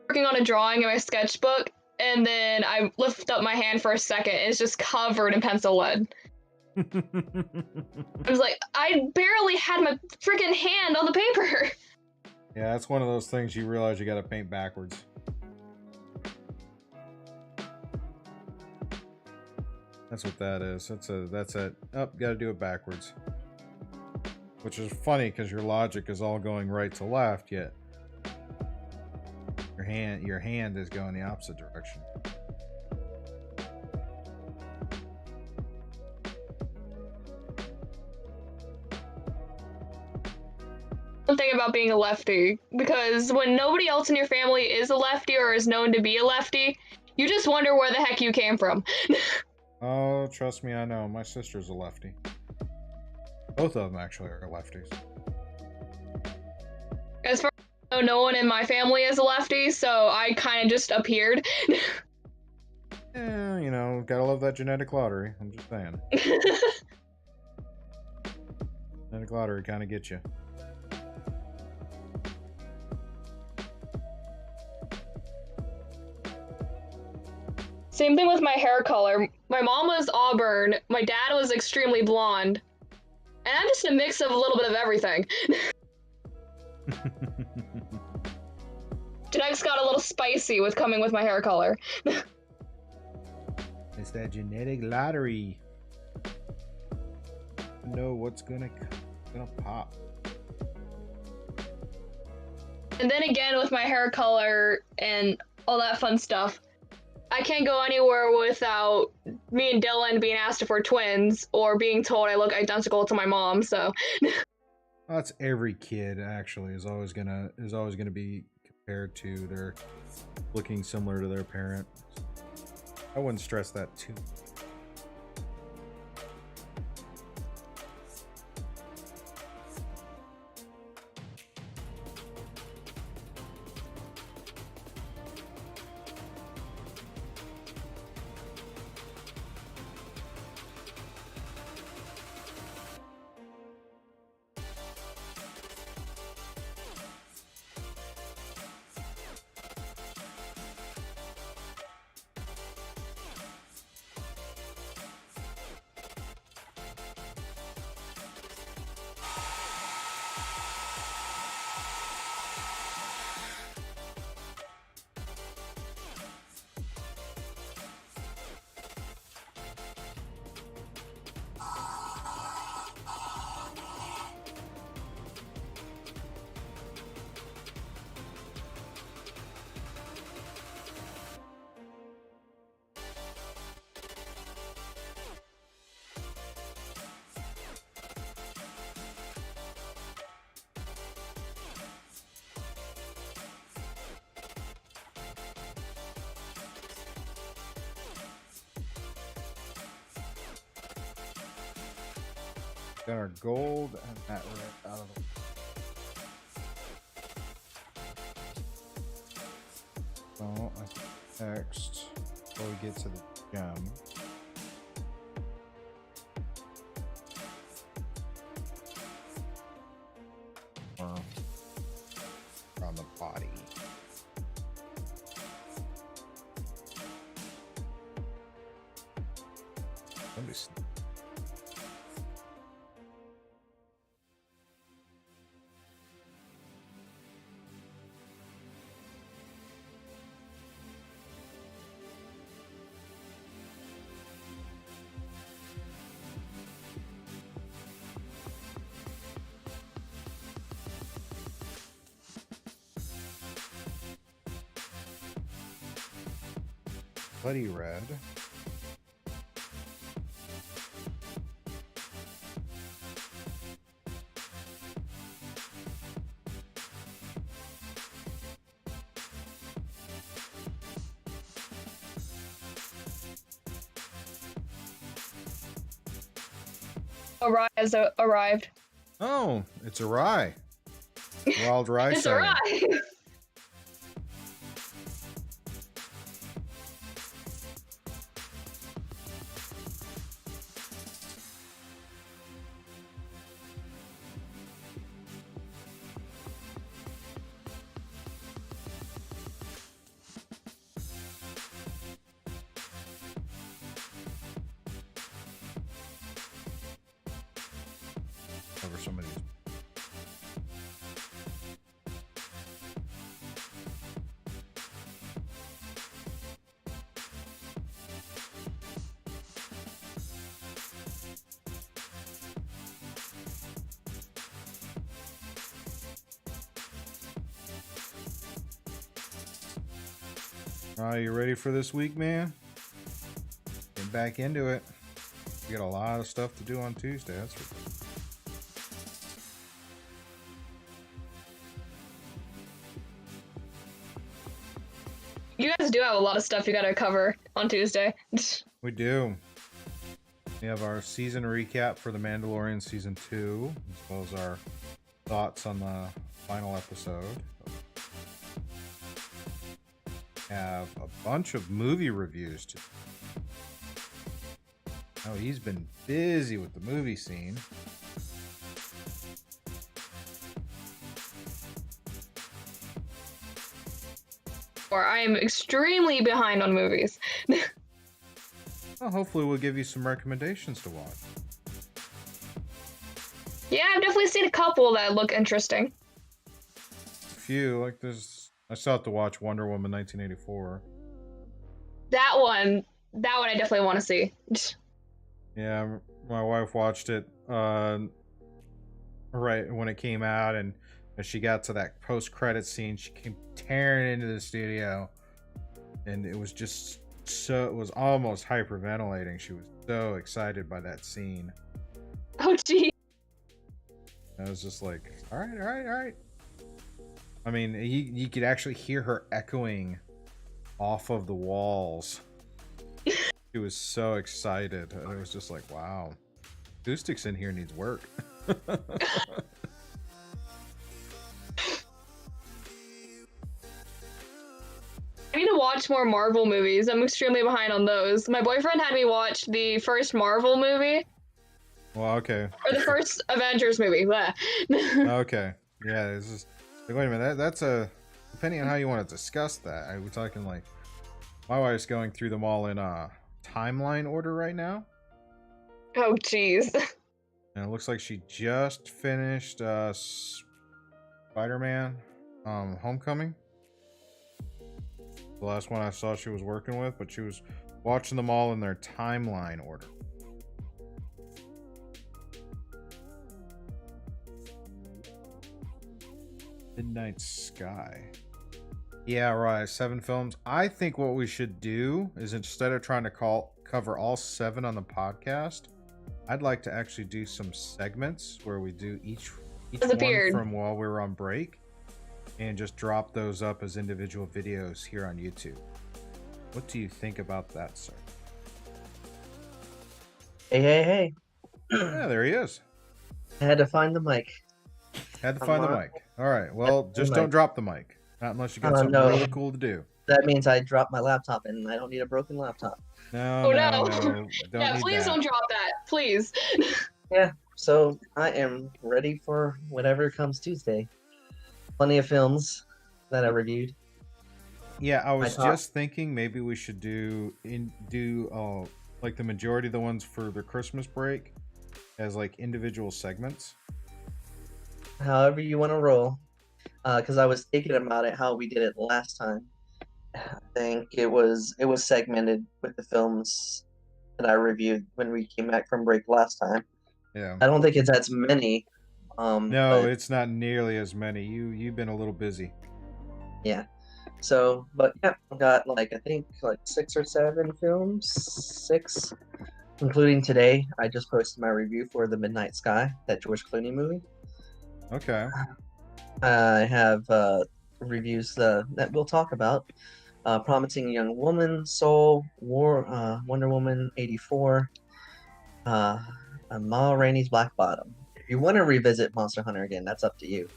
Working on a drawing in my sketchbook, and then I lift up my hand for a second, and it's just covered in pencil lead. I was like, I barely had my freaking hand on the paper. Yeah, that's one of those things you realize you gotta paint backwards. That's what that is. That's a oh, gotta do it backwards. Which is funny because your logic is all going right to left, yet your hand is going the opposite direction. One thing about being a lefty, because when nobody else in your family is a lefty or is known to be a lefty, you just wonder where the heck you came from. Oh, trust me, I know. My sister's a lefty. Both of them actually are lefties. As far as I know, no one in my family is a lefty, so I kind of just appeared. Yeah, you know, gotta love that genetic lottery. I'm just saying. Genetic lottery kind of gets you. Same thing with my hair color. My mom was auburn, my dad was extremely blonde, and I'm just a mix of a little bit of everything. Genetics got a little spicy with coming with my hair color. It's that genetic lottery. You know what's gonna gonna pop. And then again, with my hair color and all that fun stuff, I can't go anywhere without me and Dylan being asked if we're twins or being told I look identical to my mom. So That's every kid actually is always gonna be compared to their looking similar to their parent. I wouldn't stress that too much. Got our gold and that red out of the so I think next before we get to the gem. Or on the body. Somebody's bloody red. Awry has arrived. Oh, it's a rye. Wild rye. It's cider. Awry. Over somebody's. Are you ready for this week, man? Get back into it. We got a lot of stuff to do on Tuesday. That's for You guys do have a lot of stuff you gotta cover on Tuesday. We do. We have our season recap for The Mandalorian Season 2, as well as our thoughts on the final episode. Have a bunch of movie reviews to. Oh, he's been busy with the movie scene. Or I am extremely behind on movies. Well, hopefully we'll give you some recommendations to watch. Yeah, I've definitely seen a couple that look interesting. A few, like there's... I still have to watch Wonder Woman 1984. That one I definitely want to see. Yeah, my wife watched it. right when it came out, and as she got to that post-credit scene, she came tearing into the studio, and it was just so, it was almost hyperventilating. She was so excited by that scene. Oh, gee. I was just like, all right, all right, all right. I mean, you could actually hear her echoing off of the walls. She was so excited. And it was just like, wow. Acoustics in here needs work. I need to watch more Marvel movies. I'm extremely behind on those. My boyfriend had me watch the first Marvel movie, Well, okay. or the first Avengers movie. Bleh. Okay. Yeah, it's just like, wait a minute. That's a, depending on how you want to discuss that. We're talking like, my wife's going through them all in timeline order right now. Oh, jeez. And it looks like she just finished Spider-Man Homecoming. The last one I saw she was working with, but she was watching them all in their timeline order. Midnight Sky. Yeah, right. 7 films. I think what we should do is, instead of trying to cover all 7 on the podcast, I'd like to actually do some segments where we do each one from while we were on break, and just drop those up as individual videos here on YouTube. What do you think about that, sir? Hey, hey, hey. Yeah, there he is. I had to find the mic. Had to find the mic. All right. Well, just don't drop the mic. Not unless you got something really cool to do. That means I dropped my laptop, and I don't need a broken laptop. No, no. Don't yeah, please don't drop that. Please. Yeah, so I am ready for whatever comes Tuesday. Plenty of films that I reviewed. Yeah, I was just thinking maybe we should do like the majority of the ones for the Christmas break as like individual segments. However you want to roll. Because I was thinking about it, how we did it last time. I think it was segmented with the films that I reviewed when we came back from break last time. Yeah. I don't think it's as many. No, it's not nearly as many. You've been a little busy. Yeah. So, but yeah, I got I think 6 or 7 films, 6, including today. I just posted my review for The Midnight Sky, that George Clooney movie. Okay. I have reviews that we'll talk about. Promising Young Woman, Soul, Wonder Woman 84, Ma Rainey's Black Bottom. If you want to revisit Monster Hunter again, that's up to you.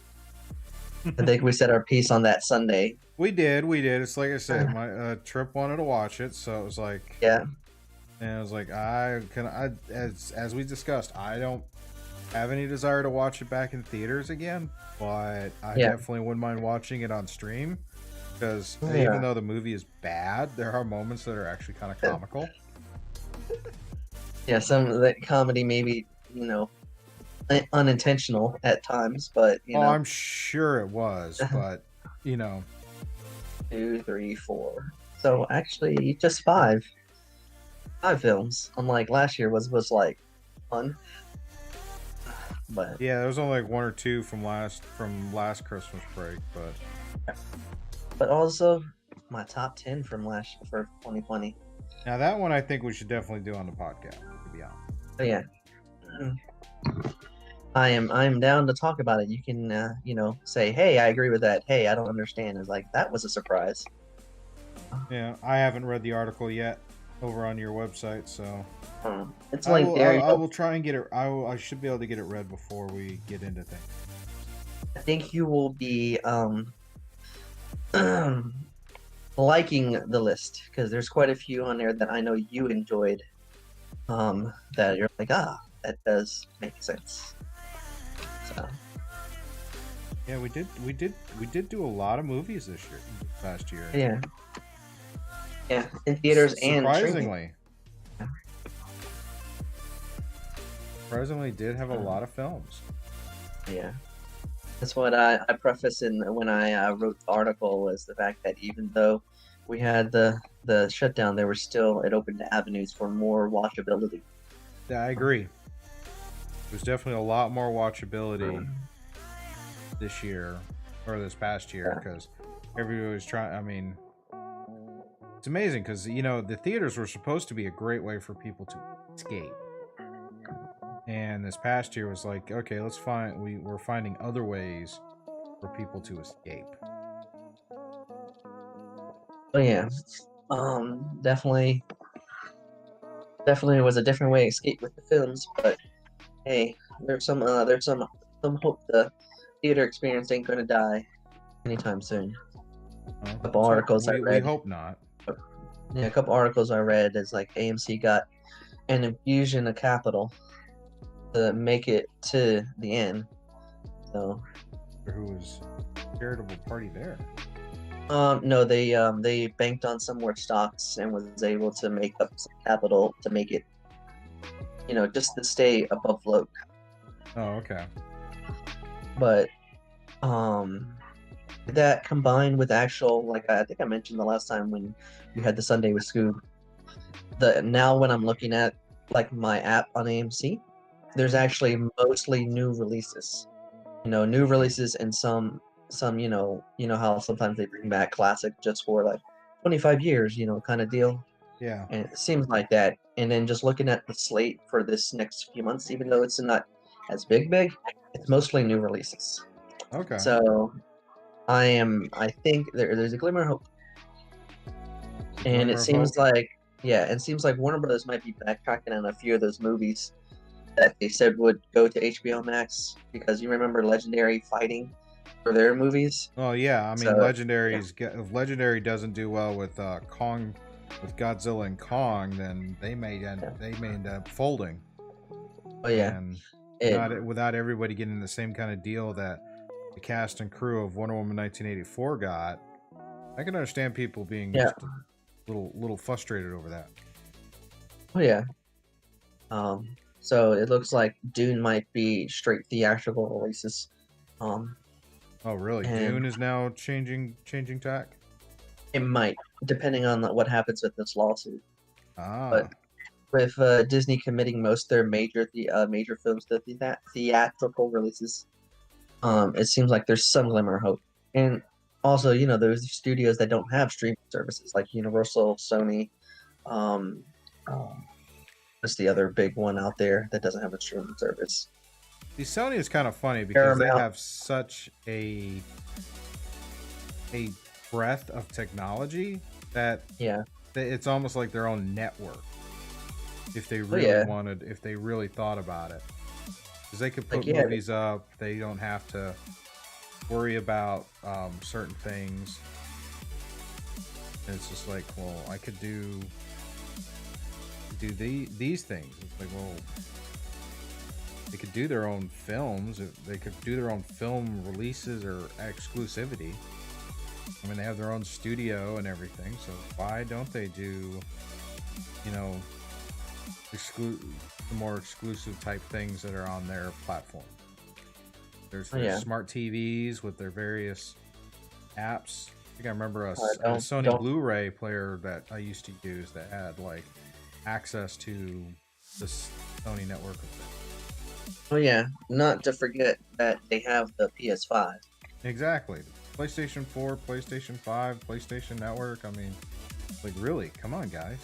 I think we said our piece on that Sunday. We did. It's like I said, my Trip wanted to watch it, so it was like, yeah. And I was like, as we discussed, I don't have any desire to watch it back in theaters again, but I definitely wouldn't mind watching it on stream, because even though the movie is bad, there are moments that are actually kind of comical. Yeah, some of the comedy maybe, unintentional at times, but I'm sure it was, but 2, 3, 4. So actually, just 5 films. Unlike last year was like fun. But yeah, there was only like 1 or 2 from last Christmas break, but also my top 10 for 2020. Now that one I think we should definitely do on the podcast, to be honest. Oh yeah. I'm down to talk about it. You can say, hey, I agree with that. Hey, I don't understand. It's like, that was a surprise. Yeah, I haven't read the article yet over on your website, so it's I will try and get it. I should be able to get it read before we get into things. I think you will be liking the list, because there's quite a few on there that I know you enjoyed. That you're like, that does make sense. So yeah, we did do a lot of movies last year. Yeah, in theaters and surprisingly. Surprisingly, did have a lot of films. Yeah, that's what I prefaced when I wrote the article, was the fact that even though we had the shutdown, it opened avenues for more watchability. Yeah, I agree. There's definitely a lot more watchability this year or this past year because everybody was trying. I mean, it's amazing because the theaters were supposed to be a great way for people to escape, and this past year was like, okay, we're finding other ways for people to escape. Oh yeah, definitely was a different way to escape with the films, but hey, there's some hope the theater experience ain't gonna die anytime soon. Well, A couple articles I we read. hope not. Yeah, a couple articles I read is like AMC got an infusion of capital to make it to the end. So Who was a charitable party there? no, they banked on some more stocks and was able to make up some capital to make it, just to stay above float. Oh, okay. But that combined with actual, like I think I mentioned the last time when you had the Sunday with Scoob, now when I'm looking at like my app on AMC, there's actually mostly new releases. New releases and some how sometimes they bring back classic just for like 25 years, kind of deal. Yeah. And it seems like that. And then just looking at the slate for this next few months, even though it's not as big, it's mostly new releases. Okay. So I think there's a glimmer of hope. And it seems like Warner Brothers might be backtracking on a few of those movies that they said would go to HBO Max, because you remember Legendary fighting for their movies. Oh yeah, I mean, So, if Legendary doesn't do well with Kong, with Godzilla and Kong, then they may end up folding. Oh yeah, and without everybody getting the same kind of deal that the cast and crew of Wonder Woman 1984 got. I can understand people being just a little frustrated over that. Oh yeah. So it looks like Dune might be straight theatrical releases. Oh really? Dune is now changing tack? It might, depending on what happens with this lawsuit. But with Disney committing most of their major films to theatrical releases, it seems like there's some glimmer of hope. And also, there's studios that don't have streaming services like Universal, Sony. What's the other big one out there that doesn't have a streaming service? See, Sony is kind of funny because they have such a breadth of technology that it's almost like their own network. If they really wanted, if they really thought about it, because they could put movies up, they don't have to worry about certain things. And it's just like, well, I could do these things. It's like, well, they could do their own films. They could do their own film releases or exclusivity. I mean, they have their own studio and everything. So why don't they do, the more exclusive type things that are on their platform? There's smart TVs with their various apps. I think I remember a Sony Blu-ray player that I used to use that had like access to the Sony network of things. Oh yeah, not to forget that they have the PS5. Exactly. PlayStation 4, PlayStation 5, PlayStation Network. I mean, like, really, come on, guys.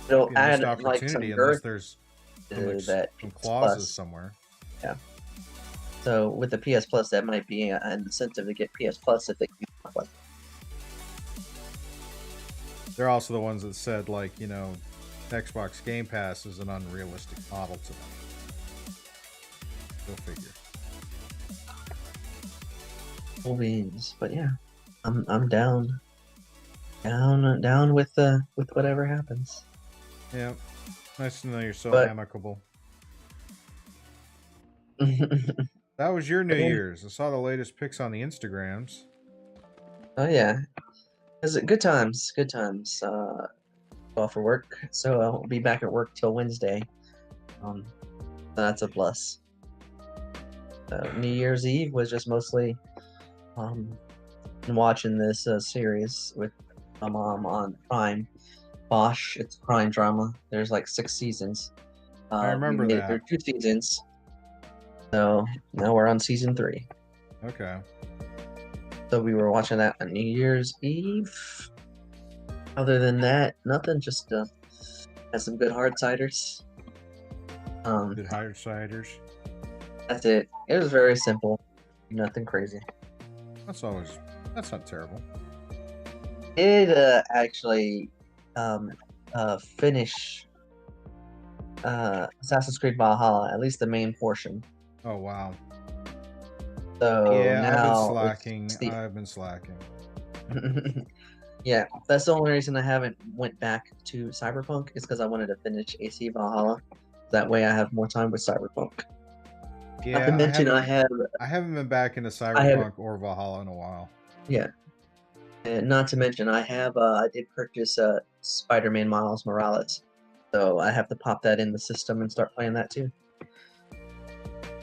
It'll add opportunity unless there's some clauses Plus. somewhere. Yeah. So with the PS Plus, that might be an incentive to get PS Plus if they can. They're also the ones that said, like, Xbox Game Pass is an unrealistic model to them. Go figure. Movies, but yeah, I'm down with whatever happens. Yeah, nice to know you're so amicable. That was your New Year's. I saw the latest pics on the Instagrams. Oh yeah, good times. Off for work, so I'll be back at work till Wednesday. That's a plus. New Year's Eve was just mostly watching this series with my mom on Prime. Bosch, it's crime drama. There's like 6 seasons. I remember we made it that. through 2 seasons. So now we're on season 3. Okay. So we were watching that on New Year's Eve. Other than that, nothing. Just had some good hard ciders. Good higher ciders. That's it. It was very simple. Nothing crazy. That's not terrible. Did actually finish Assassin's Creed Valhalla, at least the main portion. Oh wow. So Yeah, now I've been slacking. Yeah, that's the only reason I haven't went back to Cyberpunk is because I wanted to finish AC Valhalla. That way, I have more time with Cyberpunk. Yeah, Not to mention, I haven't been back into Cyberpunk or Valhalla in a while. Yeah, and not to mention, I did purchase Spider-Man Miles Morales, so I have to pop that in the system and start playing that too.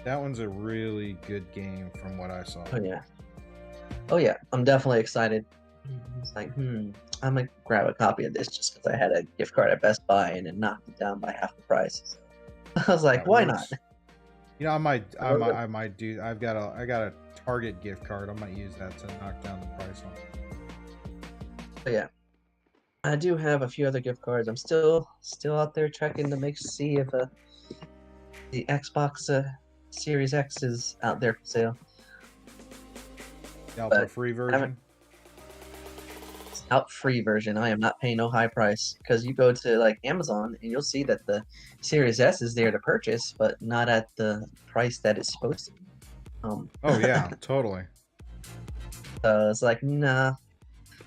That one's a really good game from what I saw. Oh yeah, I'm definitely excited. It's like, I'm gonna grab a copy of this just because I had a gift card at Best Buy and it knocked it down by half the price. I was like, why not? You know, I might do. I got a Target gift card. I might use that to knock down the price on it. But yeah, I do have a few other gift cards. I'm still out there checking to see if the Xbox Series X is out there for sale. Alpha free version. Out free version. I am not paying no high price because you go to like Amazon and you'll see that the Series S is there to purchase, but not at the price that it's supposed to be. Oh yeah, totally. So it's like, nah.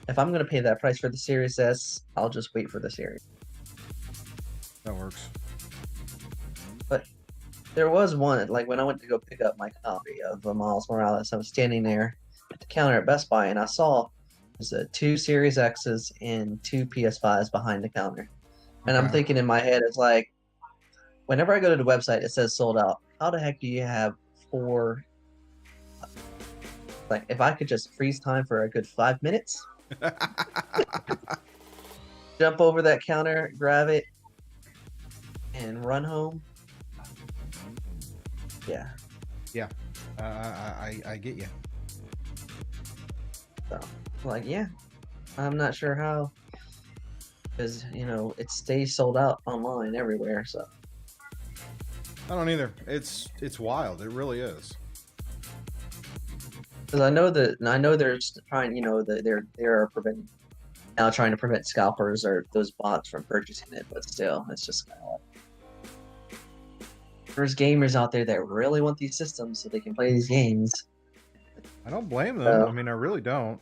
If I'm gonna pay that price for the Series S, I'll just wait for the Series. That works. But there was one, like when I went to go pick up my copy of Miles Morales, I was standing there at the counter at Best Buy and I saw there's 2 Series X's and 2 PS5s behind the counter. And I'm thinking in my head, it's like, whenever I go to the website, it says sold out. How the heck do you have 4? Like, if I could just freeze time for a good 5 minutes, jump over that counter, grab it, and run home. Yeah. Yeah. I get you. So, like, yeah, I'm not sure how, because it stays sold out online everywhere. So I don't either. It's wild. It really is. Because I know they're trying, they're trying to prevent scalpers or those bots from purchasing it, but still, it's just kind of like there's gamers out there that really want these systems so they can play these games. I don't blame them. I mean, I really don't.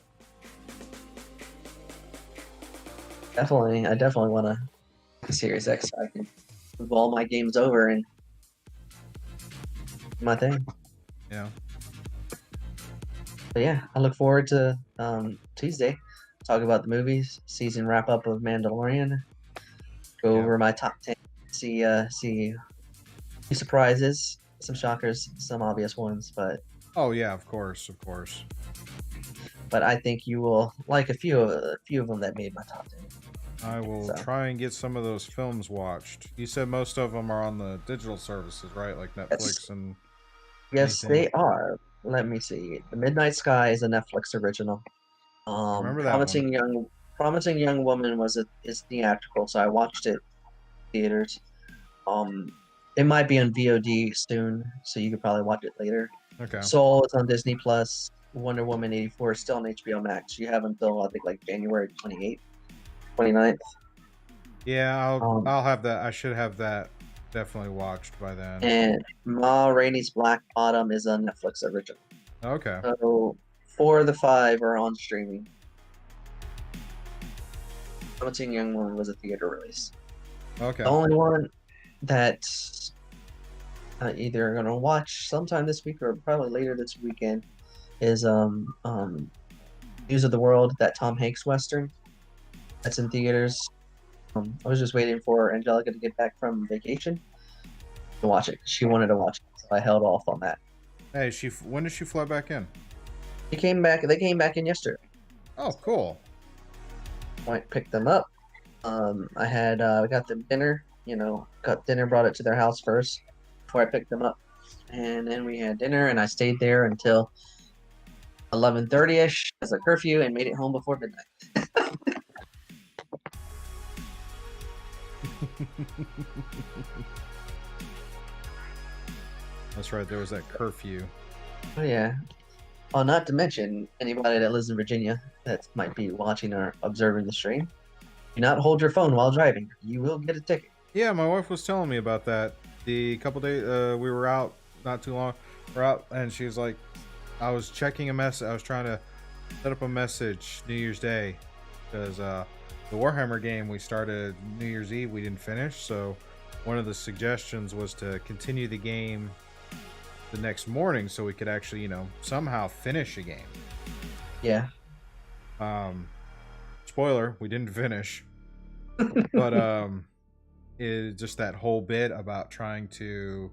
I definitely want a Series X so I can move all my games over and do my thing. Yeah. But yeah, I look forward to Tuesday. Talk about the movies, season wrap up of Mandalorian. Go over my top 10. See few surprises, some shockers, some obvious ones, but oh yeah, of course. But I think you will like a few of them that made my top 10. I will try and get some of those films watched. You said most of them are on the digital services, right? Like Netflix and. Yes, anything. they are. Let me see. The Midnight Sky is a Netflix original. Remember that Promising Young Woman is theatrical, so I watched it in theaters. It might be on VOD soon, so you could probably watch it later. Okay. Soul is on Disney Plus. Wonder Woman 84 is still on HBO Max. You have until I think like January 28th, 29th. Yeah, I'll have that. I should have that definitely watched by then. And Ma Rainey's Black Bottom is a Netflix original. Okay. So 4 of the 5 are on streaming. Promising Young Woman was a theater release. Okay. The only one that either gonna watch sometime this week or probably later this weekend is News of the World, that Tom Hanks Western. That's in theaters. I was just waiting for Angelica to get back from vacation to watch it. She wanted to watch it, so I held off on that. Hey, when did she fly back in? They came back in yesterday. Oh, cool. Went picked them up. I got them dinner got dinner, brought it to their house first before I picked them up, and then we had dinner, and I stayed there until 11:30ish as a curfew, and made it home before midnight. That's right. There was that curfew. Oh yeah. Oh, not to mention anybody that lives in Virginia that might be watching or observing the stream. Do not hold your phone while driving. You will get a ticket. Yeah, my wife was telling me about that. The couple days we were out, not too long. We're out, and she was like, I was checking a message. I was trying to set up a message New Year's Day because the Warhammer game we started New Year's Eve, we didn't finish. So one of the suggestions was to continue the game the next morning so we could actually, somehow finish a game. Yeah. Spoiler, we didn't finish. But it just that whole bit about trying to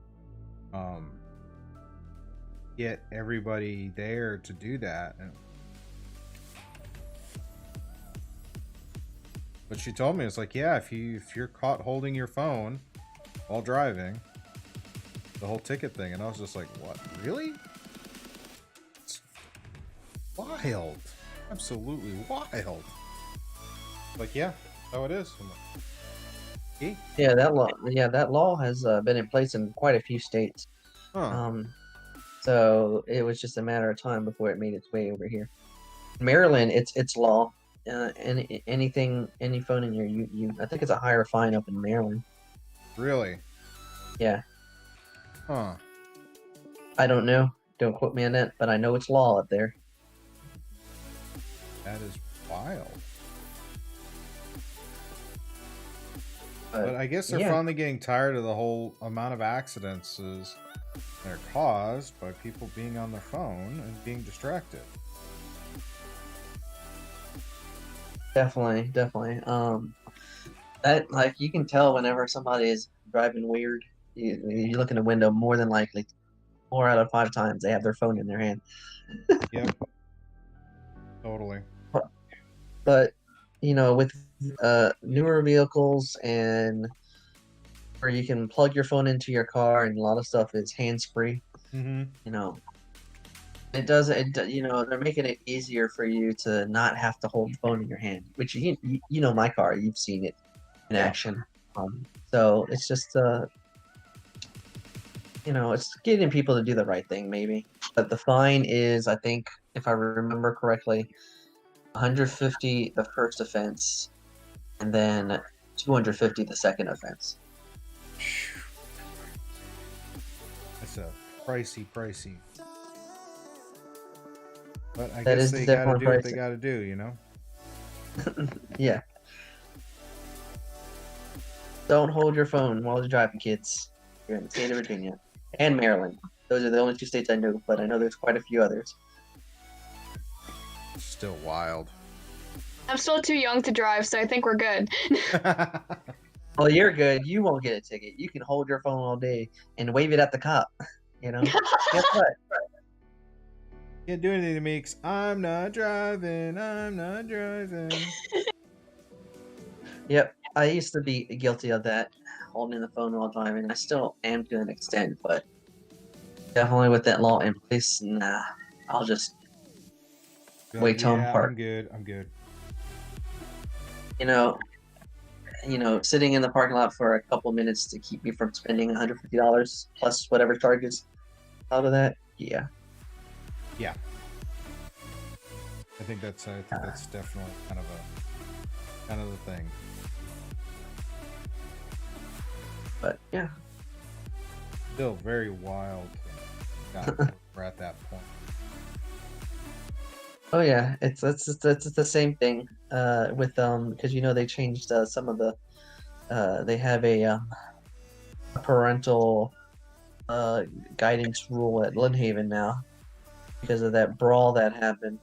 get everybody there to do that. But she told me, it's like, yeah, if you're caught holding your phone while driving, the whole ticket thing. And I was just like, what, really? It's wild, absolutely wild. Like, yeah, that's how it is. I'm like, yeah, that law has been in place in quite a few states. huh. So it was just a matter of time before it made its way over here. Maryland, it's law. Any phone in your I think it's a higher fine up in Maryland. Really? Yeah. Huh. I don't know. Don't quote me on that, but I know it's law up there. That is wild. But I guess they're finally getting tired of the whole amount of accidents they're caused by people being on their phone and being distracted. Definitely. That, like, you can tell whenever somebody is driving weird. You look in the window, more than likely, 4 out of 5 times they have their phone in their hand. Yep. Totally. But with newer vehicles and where you can plug your phone into your car, and a lot of stuff is hands-free. Mm-hmm. They're making it easier for you to not have to hold the phone in your hand, which my car, you've seen it in action. So it's just it's getting people to do the right thing, maybe. But the fine is, I think, if I remember correctly, $150 the first offense, and then $250 the second offense. That's a pricey. But I That guess is they gotta definitely do what they pricey. gotta do, Yeah. Don't hold your phone while you're driving, kids. You're in the state of Virginia and Maryland. Those are the only 2 states I know, but I know there's quite a few others. Still wild. I'm still too young to drive, so I think we're good. Well, you're good. You won't get a ticket. You can hold your phone all day and wave it at the cop. Guess what? Can't do anything to me 'cause I'm not driving. Yep. I used to be guilty of that, holding the phone while driving. I still am to an extent, but definitely with that law in place, nah. I'll just wait till I'm parked. I'm good. Sitting in the parking lot for a couple minutes to keep me from spending $150 plus whatever charges out of that. Yeah. I think that's definitely kind of the thing. But yeah. Still very wild. We're at that point. Oh yeah, it's the same thing with because they changed some of the they have a parental guidance rule at Lynnhaven now because of that brawl that happened.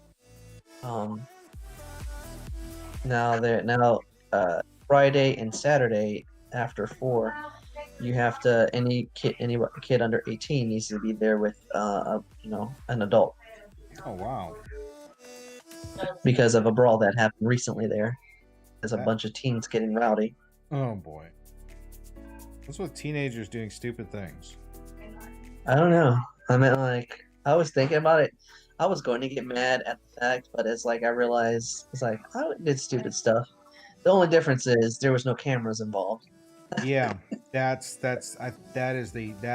Now Friday and Saturday after 4, you have to any kid under 18 needs to be there with an adult. Oh wow. Because of a brawl that happened recently there. There's a bunch of teens getting rowdy. Oh boy. What's with teenagers doing stupid things? I don't know. I mean, like, I was thinking about it. I was going to get mad at the fact, but it's like I realized it's like I did stupid stuff. The only difference is there was no cameras involved. Yeah, that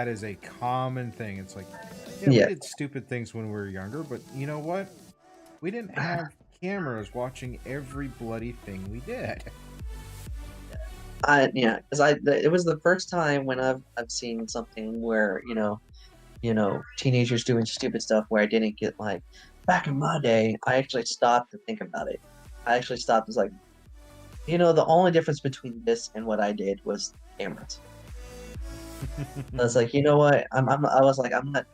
is a common thing. It's like, yeah, we Yeah. did stupid things when we were younger, but you know what? We didn't have cameras watching every bloody thing we did. Because it was the first time when I've seen something where teenagers doing stupid stuff where I didn't get like back in my day. I actually stopped to think about it. I actually stopped. Was like, the only difference between this and what I did was cameras. I was like, you know what? I was like, I'm not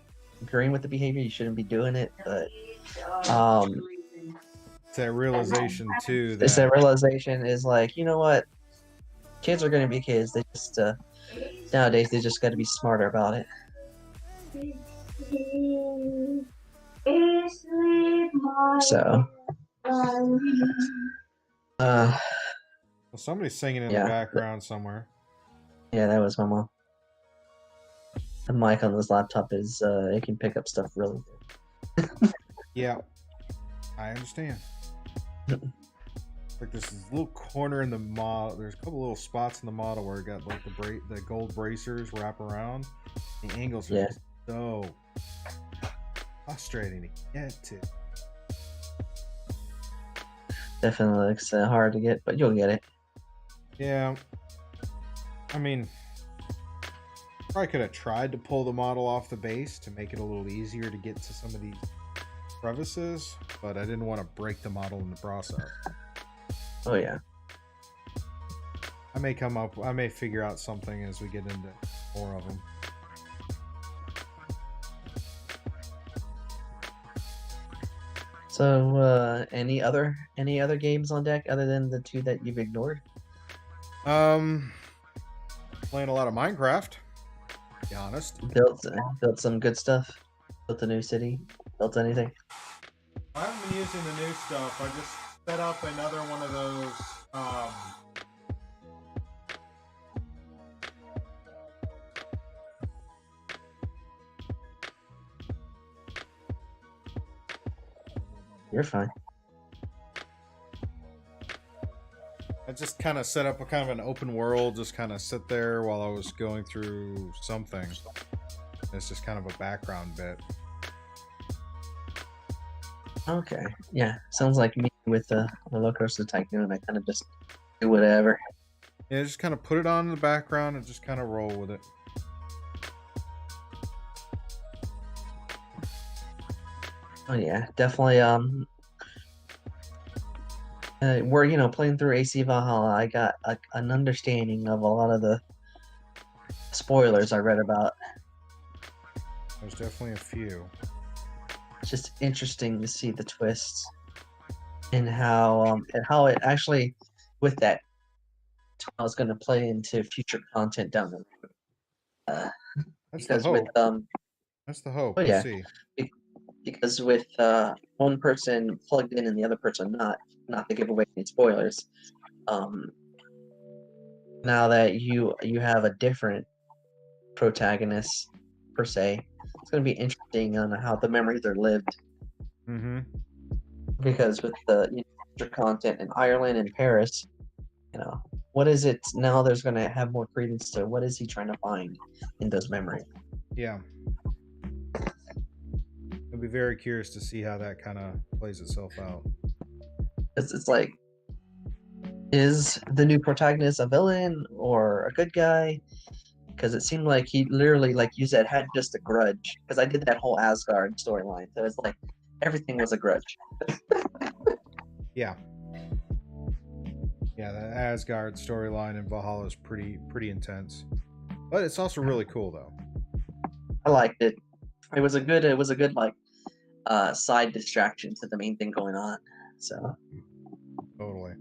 agreeing with the behavior. You shouldn't be doing it, but It's that realization too it's that that realization is like, you know what? Kids are gonna be kids. They just nowadays they just got to be smarter about it. So, well, somebody's singing in the yeah, background somewhere. yeah, that was my mom. The mic on this laptop is it can pick up stuff really good. Yeah, I understand. Like there's this little corner in the model. There's a couple little spots in the model where it got like the gold bracers wrap around. The angles are just so frustrating to get to. Definitely looks hard to get, but you'll get it. Yeah, I mean, probably could have tried to pull the model off the base to make it a little easier to get to some of these crevices, but I didn't want to break the model in the process. Oh yeah. I may figure out something as we get into more of them. So, any other games on deck other than the two that you've ignored? Playing a lot of Minecraft. To be honest. Built some good stuff. Built a new city. Built anything? I haven't been using the new stuff. I just set up another one of those. You're fine. I just kind of set up a kind of an open world, just kind of sit there while I was going through something. It's just kind of a background bit. Okay. Yeah. Sounds like me with the Roller Coaster Tycoon. I kind of just do whatever. Yeah, just kind of put it on in the background and just kind of roll with it. Oh yeah, definitely. We're playing through AC Valhalla. I got an understanding of a lot of the spoilers I read about. There's definitely a few. It's just interesting to see the twists and how it actually with that I was going to play into future content down the road. That's Because the hope. with That's the hope. Oh We'll yeah, see. because with one person plugged in and the other person not to give away any spoilers. Now that you have a different protagonist per se, it's going to be interesting on how the memories are lived. Mm-hmm. Because with the extra content in Ireland and Paris, what is it now? There's going to have more credence to what is he trying to find in those memories. Yeah. I'll be very curious to see how that kind of plays itself out. It's like, is the new protagonist a villain or a good guy? Because it seemed like he literally, like you said, had just a grudge. Because I did that whole Asgard storyline, so it's like everything was a grudge. Yeah. Yeah, the Asgard storyline in Valhalla is pretty intense, but it's also really cool though. I liked it. It was a good like side distraction to the main thing going on. So Totally.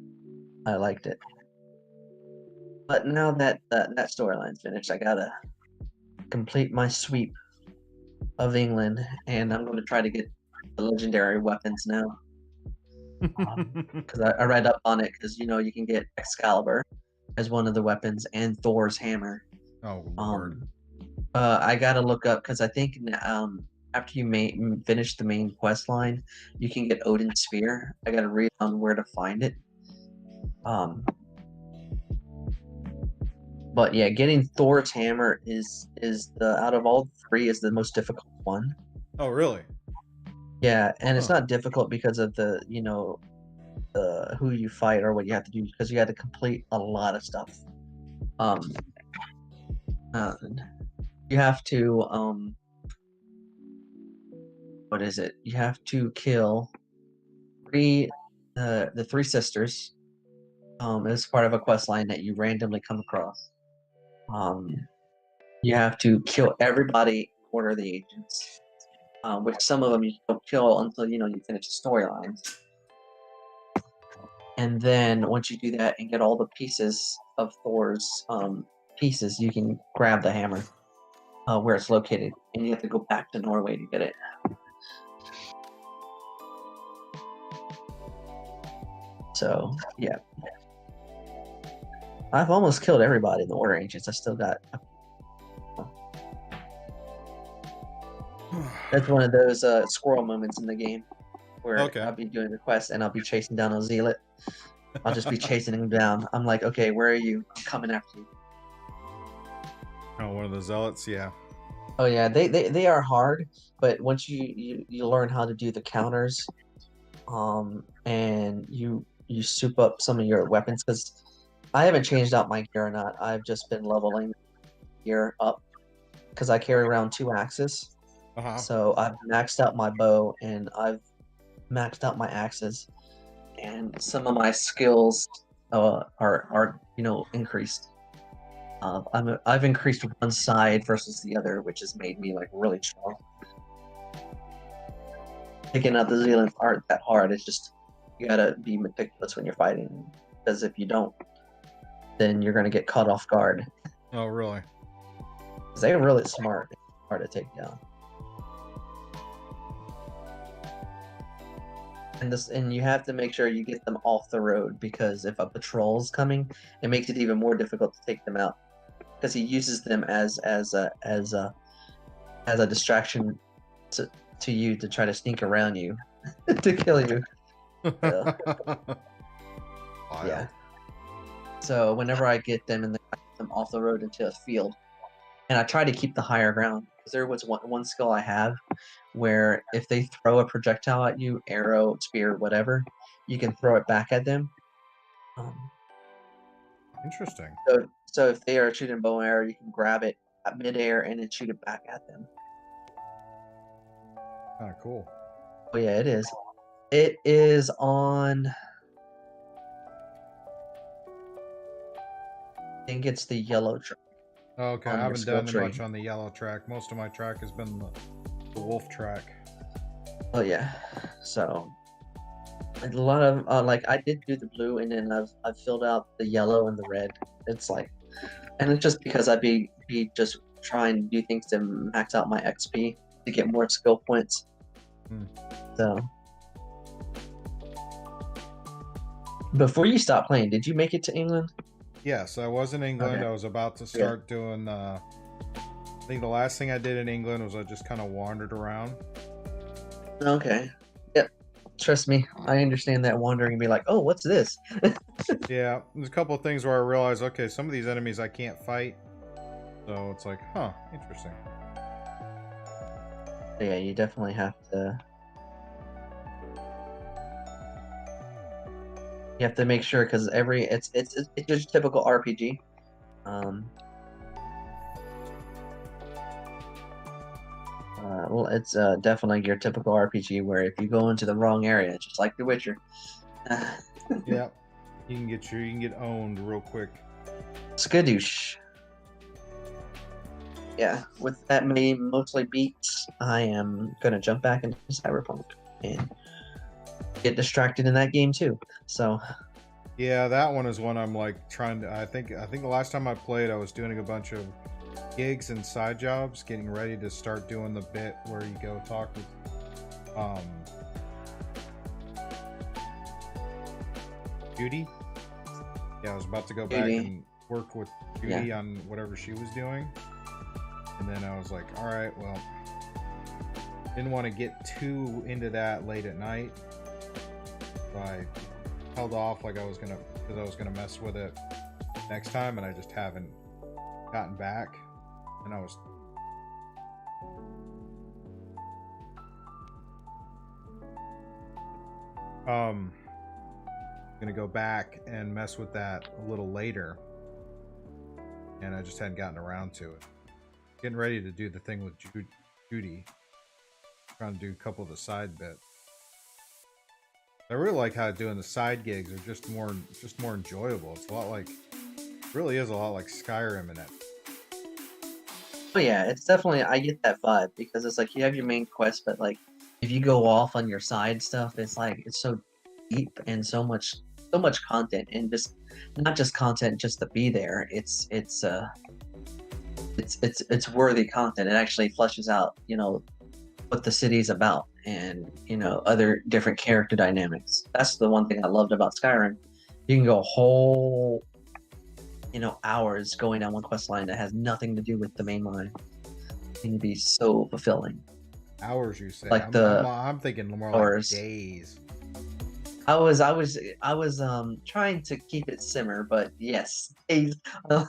I liked it. But now that that storyline's finished, I gotta complete my sweep of England, and I'm going to try to get the legendary weapons now. Because I read up on it, because you can get Excalibur as one of the weapons and Thor's hammer Oh Lord. I gotta look up because I think after you finish the main quest line, you can get Odin's spear. I gotta read on where to find it. But yeah, getting Thor's hammer is the out of all three is the most difficult one. Oh really? Yeah, and it's Huh. not difficult because of the who you fight or what you have to do because you had to complete a lot of stuff. Um, uh, you have to what is it? You have to kill the three sisters. As part of a quest line that you randomly come across. You have to kill everybody in Order of the Agents, which some of them you don't kill until you finish the storylines. And then once you do that and get all the pieces of Thor's pieces, you can grab the hammer where it's located, and you have to go back to Norway to get it. So yeah, I've almost killed everybody in the Order Ancients. I still got. That's one of those squirrel moments in the game where I'll be doing the quest and I'll be chasing down a zealot. I'll just be chasing him down. I'm like, okay, where are you? I'm coming after you. Oh, one of the zealots, yeah. Oh yeah, they are hard, but once you learn how to do the counters, and you soup up some of your weapons, because I haven't changed out my gear or not. I've just been leveling gear up because I carry around 2 axes. So I've maxed out my bow and I've maxed out my axes, and some of my skills are increased. I've increased one side versus the other, which has made me like really strong. Picking out the zealots aren't that hard. It's just you gotta be meticulous when you're fighting, because if you don't, then you're gonna get caught off guard. Oh really? They're really smart. It's hard to take down. And you have to make sure you get them off the road, because if a patrol is coming, it makes it even more difficult to take them out, because he uses them as a distraction to you to try to sneak around you to kill you. So, yeah. So whenever I get them and I get them off the road into a field, and I try to keep the higher ground, because there was one skill I have where if they throw a projectile at you, arrow, spear, whatever, you can throw it back at them. Interesting. So if they are shooting bow and arrow, you can grab it at midair and then shoot it back at them. Kind of cool. Oh yeah, it is. It is on. I think it's the yellow track. Okay, I haven't done much on the yellow track. Most of my track has been the wolf track. Oh yeah, so a lot of like I did do the blue, and then I've filled out the yellow and the red. It's like, and it's just because I'd be just trying to do things to max out my XP to get more skill points. So before you stopped playing, did you make it to England? Yes, I was in England. Okay. I was about to start doing. I think the last thing I did in England was I just kind of wandered around. Okay. Yep. Trust me, I understand that wandering and be like, oh, what's this? Yeah, there's a couple of things where I realized, okay, some of these enemies I can't fight. So it's like, huh, interesting. Yeah, you definitely have to. You have to make sure, because it's just a typical RPG. Well, it's definitely your typical RPG where if you go into the wrong area, just like The Witcher. Yeah, you can get owned real quick. Skadoosh. Yeah, with that many mostly beats, I am gonna jump back into Cyberpunk and get distracted in that game too. So yeah, that one is one I'm like trying to. I think the last time I played, I was doing a bunch of gigs and side jobs, getting ready to start doing the bit where you go talk with Judy. Yeah, I was about to go back and work with Judy on whatever she was doing. And then I was like, all right, well, didn't want to get too into that late at night. So I held off like I was gonna, because I was gonna mess with it next time, and I just haven't gotten back. And I was gonna go back and mess with that a little later, and I just hadn't gotten around to it. Getting ready to do the thing with Judy, trying to do a couple of the side bits. I really like how doing the side gigs are just more enjoyable. It's a lot like, really is a lot like Skyrim in it. Oh yeah, it's definitely, I get that vibe because it's like you have your main quest, but like if you go off on your side stuff, it's like it's so deep and so much content, and just not just content just to be there. It's worthy content. It actually fleshes out, what the city's about, and other different character dynamics. That's the one thing I loved about Skyrim. You can go whole hours going down one quest line that has nothing to do with the main line. It can be so fulfilling. Hours, you say? Like I'm thinking more like days. I was trying to keep it simmer, but yes, days. But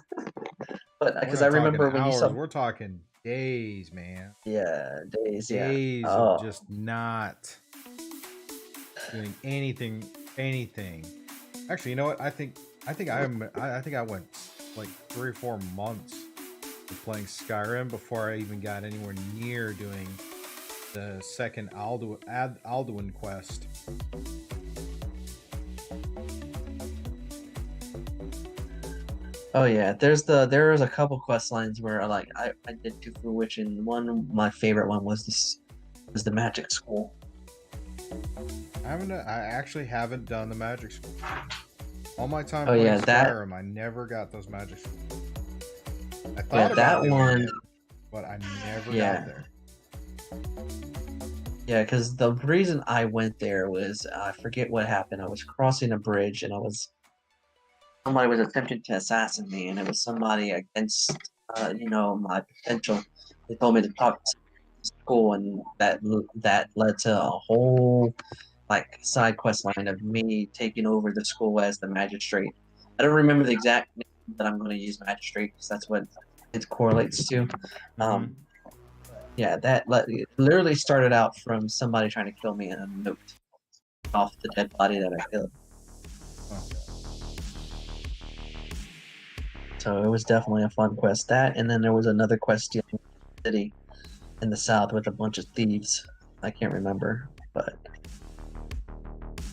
because I remember when hours, you saw, we're talking days, man. Yeah, days. Days of just not doing anything. Actually, you know what? I think I went like 3 or 4 months of playing Skyrim before I even got anywhere near doing the second Alduin quest. Oh yeah, there was a couple quest lines where like I did two for which, and my favorite one was the magic school. I actually haven't done the magic school. All my time playing Skyrim, I never got those magic schools. I thought about that one, it, but I never got there. Yeah, because the reason I went there was I forget what happened. I was crossing a bridge and somebody was attempting to assassinate me, and it was somebody against my potential. They told me to talk to school, and that led to a whole like side quest line of me taking over the school as the magistrate. I don't remember the exact name, but I'm going to use magistrate because that's what it correlates to. Yeah, it literally started out from somebody trying to kill me and a note off the dead body that I killed. So it was definitely a fun quest. That, and then there was another quest dealing with the city in the south with a bunch of thieves. I can't remember, but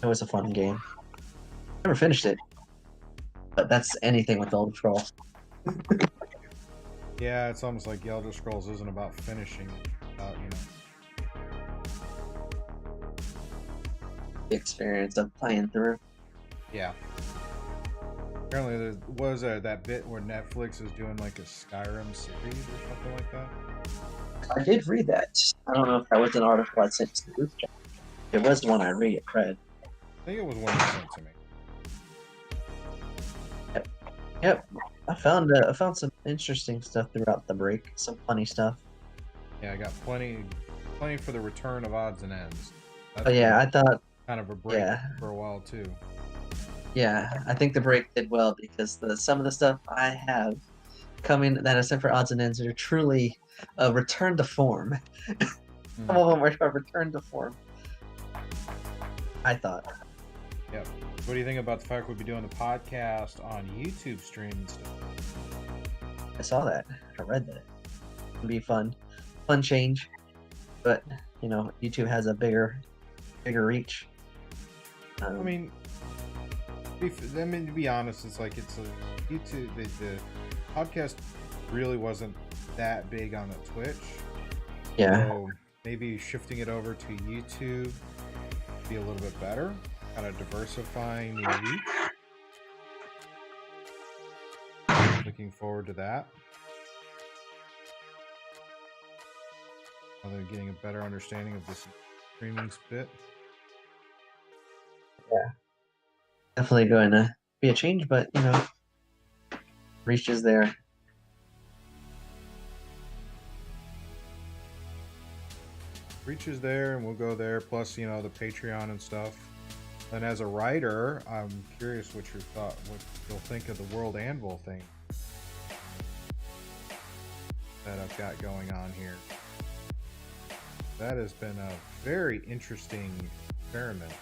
it was a fun game. Never finished it, but that's anything with Elder Scrolls. Yeah, it's almost like Elder Scrolls isn't about finishing, about the experience of playing through. Yeah. Apparently, there was that bit where Netflix is doing like a Skyrim series or something like that. I did read that. I don't know if that was an article I sent to the group chat. It was one I read. I think it was one you sent to me. Yep. I found some interesting stuff throughout the break. Some funny stuff. Yeah, I got plenty for the return of odds and ends. That's I thought kind of a break for a while too. Yeah, I think the break did well because some of the stuff I have coming that I sent for odds and ends are truly a return to form. Some of them are a return to form. I thought. Yep. What do you think about the fact we'll be doing the podcast on YouTube stream and stuff? I saw that. I read that. It'll be fun change, but YouTube has a bigger reach. I mean, to be honest, it's like YouTube. The podcast really wasn't that big on the Twitch. Yeah. So maybe shifting it over to YouTube would be a little bit better, kind of diversifying the reach. Looking forward to that. Other than getting a better understanding of this streaming spit. Yeah. Definitely going to be a change, but reaches there. Reaches there, and we'll go there. Plus, you know, the Patreon and stuff. And as a writer, I'm curious what you'll think of the World Anvil thing that I've got going on here. That has been a very interesting experiment.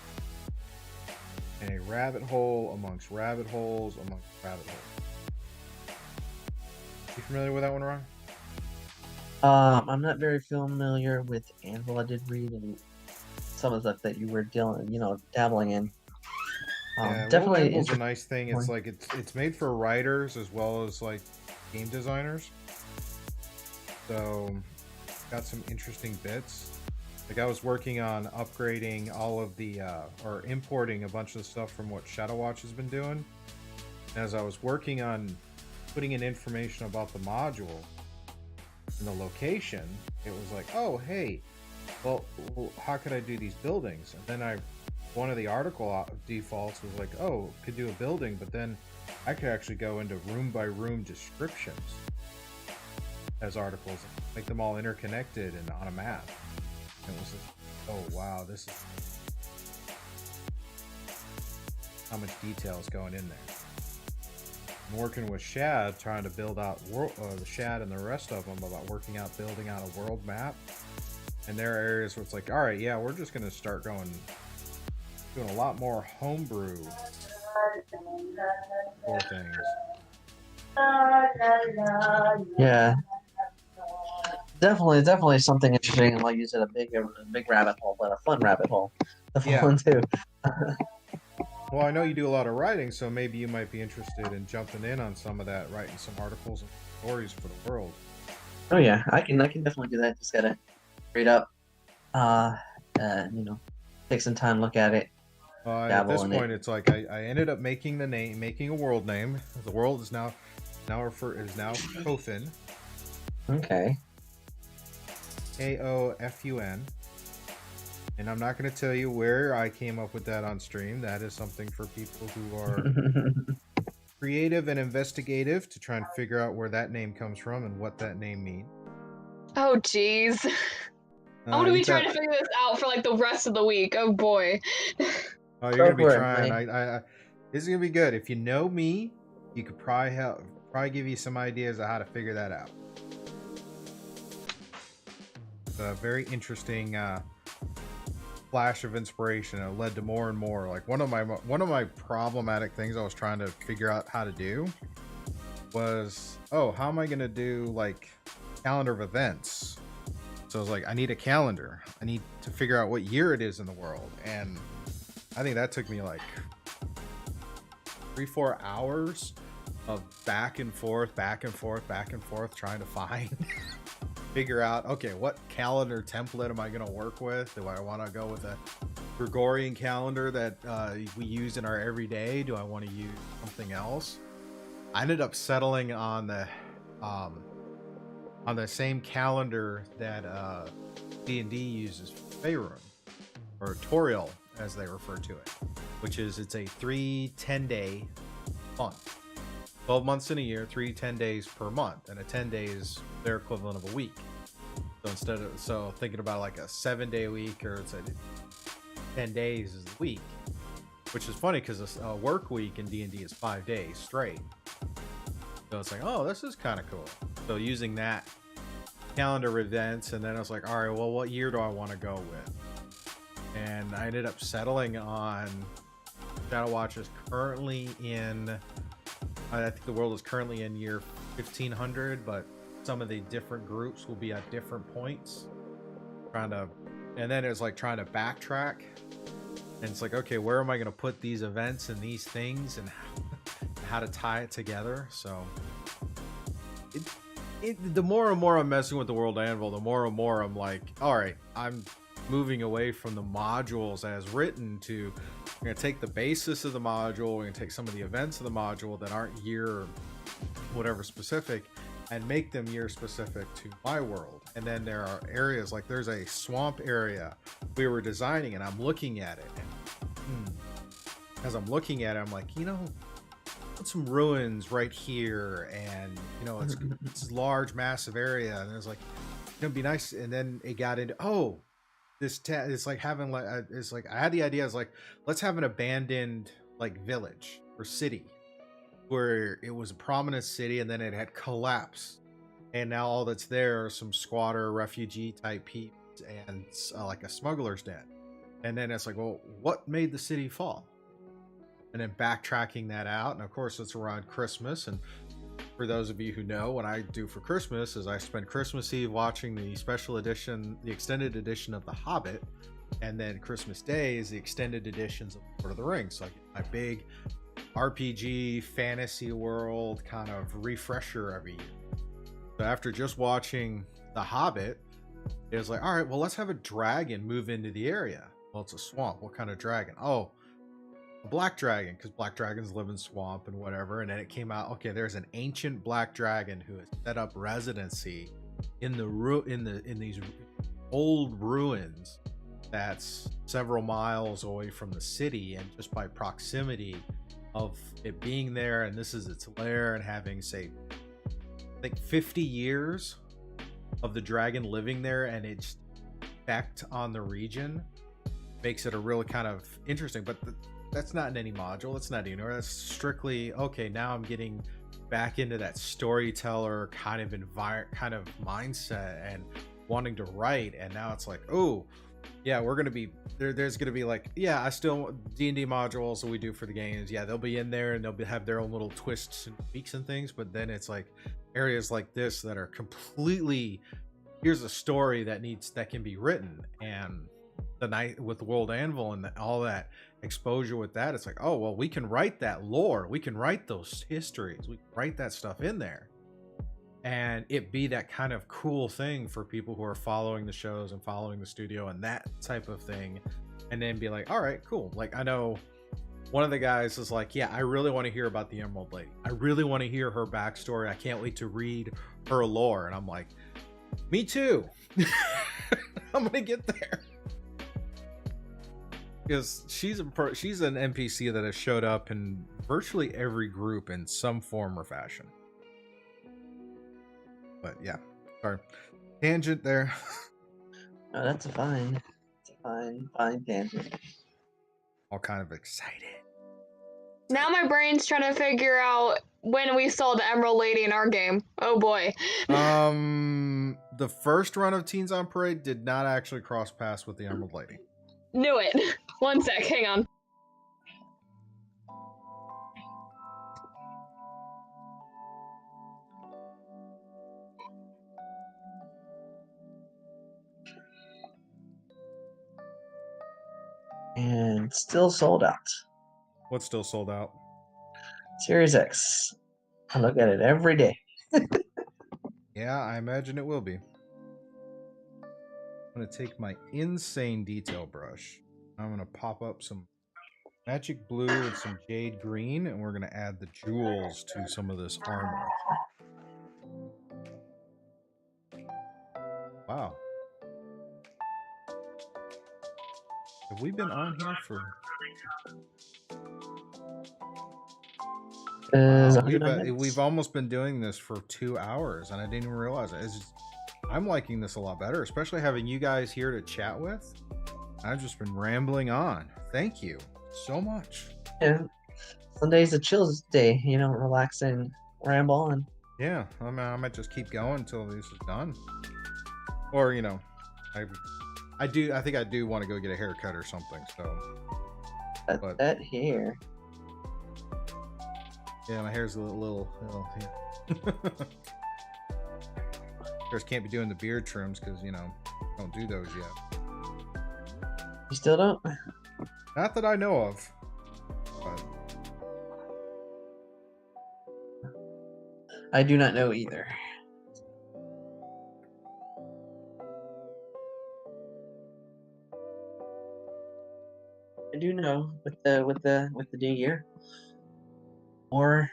And a rabbit hole amongst rabbit holes amongst rabbit holes. You familiar with that one, Ron? I'm not very familiar with Anvil. I did read and some of the stuff that you were dabbling in. Yeah, Definitely Anvil's a nice thing. It's like it's made for writers as well as like game designers. So got some interesting bits. Like I was working on upgrading all of the or importing a bunch of the stuff from what Shadow Watch has been doing. And as I was working on putting in information about the module and the location, it was like, oh hey, well how could I do these buildings? And then one of the article defaults was like, oh, could do a building, but then I could actually go into room by room descriptions as articles, make them all interconnected and on a map. And it was just, oh wow, this is how much detail is going in there. I'm working with Shad, trying to build out the Shad and the rest of them about building out a world map. And there are areas where it's like, all right, yeah, we're just going to start doing a lot more homebrew for things. Yeah, definitely something interesting. Like you said, a big rabbit hole, but a fun rabbit hole to fall into. Well, I know you do a lot of writing, so maybe you might be interested in jumping in on some of that, writing some articles and stories for the world. Oh yeah, I can definitely do that. Just gotta read up, take some time, look at it. At this point, it's like I ended up making a world name. The world is now Kofun. Okay. Kofun. And I'm not going to tell you where I came up with that on stream. That is something for people who are creative and investigative to try and figure out where that name comes from and what that name means. Oh, jeez. I'm going to be trying to figure this out for like the rest of the week. Oh, boy. Oh, you're going to be trying. This is going to be good. If you know me, you could probably give you some ideas of how to figure that out. It's a very interesting flash of inspiration. It led to more and more. Like one of my problematic things I was trying to figure out how to do was, how am I going to do like calendar of events? So I was like, I need a calendar. I need to figure out what year it is in the world. And I think that took me like 3-4 hours of back and forth, trying to figure out, okay, what calendar template am I going to work with? Do I want to go with a Gregorian calendar that we use in our everyday? Do I want to use something else? I ended up settling on the same calendar that D&D uses for Faerun, or Toriel as they refer to it, which is it's a 3 10-day month. 12 months in a year, 3 10 days per month, and a 10 day is their equivalent of a week. So thinking about like a 7-day week, or it's a 10 days is a week, which is funny because a work week in D&D is 5 days straight. So it's like, oh, this is kind of cool. So using that calendar events, and then I was like, all right, well, what year do I want to go with? And I ended up settling on Shadow Watch is currently in, I think the world is currently in year 1500, but some of the different groups will be at different points. And then it's like trying to backtrack. And it's like, okay, where am I going to put these events and these things and how to tie it together? So the more and more I'm messing with the World Anvil, the more and more I'm like, all right, I'm moving away from the modules as written to, we're going to take the basis of the module, we're going to take some of the events of the module that aren't year or whatever specific, and make them year specific to my world. And then there are areas, like there's a swamp area we were designing, and I'm looking at it, and as I'm looking at it, I'm like, put some ruins right here, and it's it's a large, massive area, and it was like it'd be nice. And then it got into it's like having it's like I had the idea. I was like, let's have an abandoned like village or city where it was a prominent city, and then it had collapsed, and now all that's there are some squatter refugee type peeps and like a smuggler's den. And then it's like, well, what made the city fall? And then backtracking that out, and of course it's around Christmas. And for those of you who know, what I do for Christmas is I spend Christmas Eve watching the special edition, the extended edition of The Hobbit, and then Christmas Day is the extended editions of Lord of the Rings. So I get my big RPG fantasy world kind of refresher every year. So after just watching The Hobbit, it was like, all right, well, let's have a dragon move into the area. Well, it's a swamp. What kind of dragon? Oh, a black dragon, because black dragons live in swamp and whatever. And then it came out, okay, there's an ancient black dragon who has set up residency in these old ruins that's several miles away from the city, and just by proximity of it being there, and this is its lair, and having, say, I think 50 years of the dragon living there, and its effect on the region makes it a really kind of interesting. But that's not in any module, that's not anywhere, that's strictly okay. Now I'm getting back into that storyteller kind of mindset and wanting to write. And now it's like, oh yeah, we're gonna be there's gonna be like, yeah, I still D&D modules that we do for the games, yeah, they'll be in there, and they'll have their own little twists and tweaks and things. But then it's like areas like this that are completely, here's a story that can be written. And the night with the World Anvil and all that exposure with that, it's like, oh well, we can write that lore, we can write those histories, we can write that stuff in there, and it be that kind of cool thing for people who are following the shows and following the studio and that type of thing. And then be like, all right, cool. Like, I know one of the guys is like, yeah, I really want to hear about the Emerald Lady, I really want to hear her backstory, I can't wait to read her lore. And I'm like, me too. I'm gonna get there, because she's an NPC that has showed up in virtually every group in some form or fashion. But yeah, sorry, tangent there. Oh, that's a fine tangent. All kind of excited. Now my brain's trying to figure out when we saw the Emerald Lady in our game. Oh boy. The first run of Teens on Parade did not actually cross paths with the Emerald Lady. Knew it. One sec, hang on. And still sold out. What's still sold out? Series X. I look at it every day. Yeah, I imagine it will be. I'm going to take my insane detail brush. I'm going to pop up some magic blue and some jade green, and we're going to add the jewels to some of this armor. Wow. Have we been on here for... We've almost been doing this for 2 hours, and I didn't even realize it. I'm liking this a lot better, especially having you guys here to chat with. I've just been rambling on. Thank you so much. Yeah, Sunday's a chill day. Relax and ramble on. Yeah, I might just keep going until this is done. Or I think I do want to go get a haircut or something. So that hair. Yeah, my hair's a little yeah. Of course, can't be doing the beard trims because don't do those yet. You still don't? Not that I know of. But I do not know either. I do know with the new year, more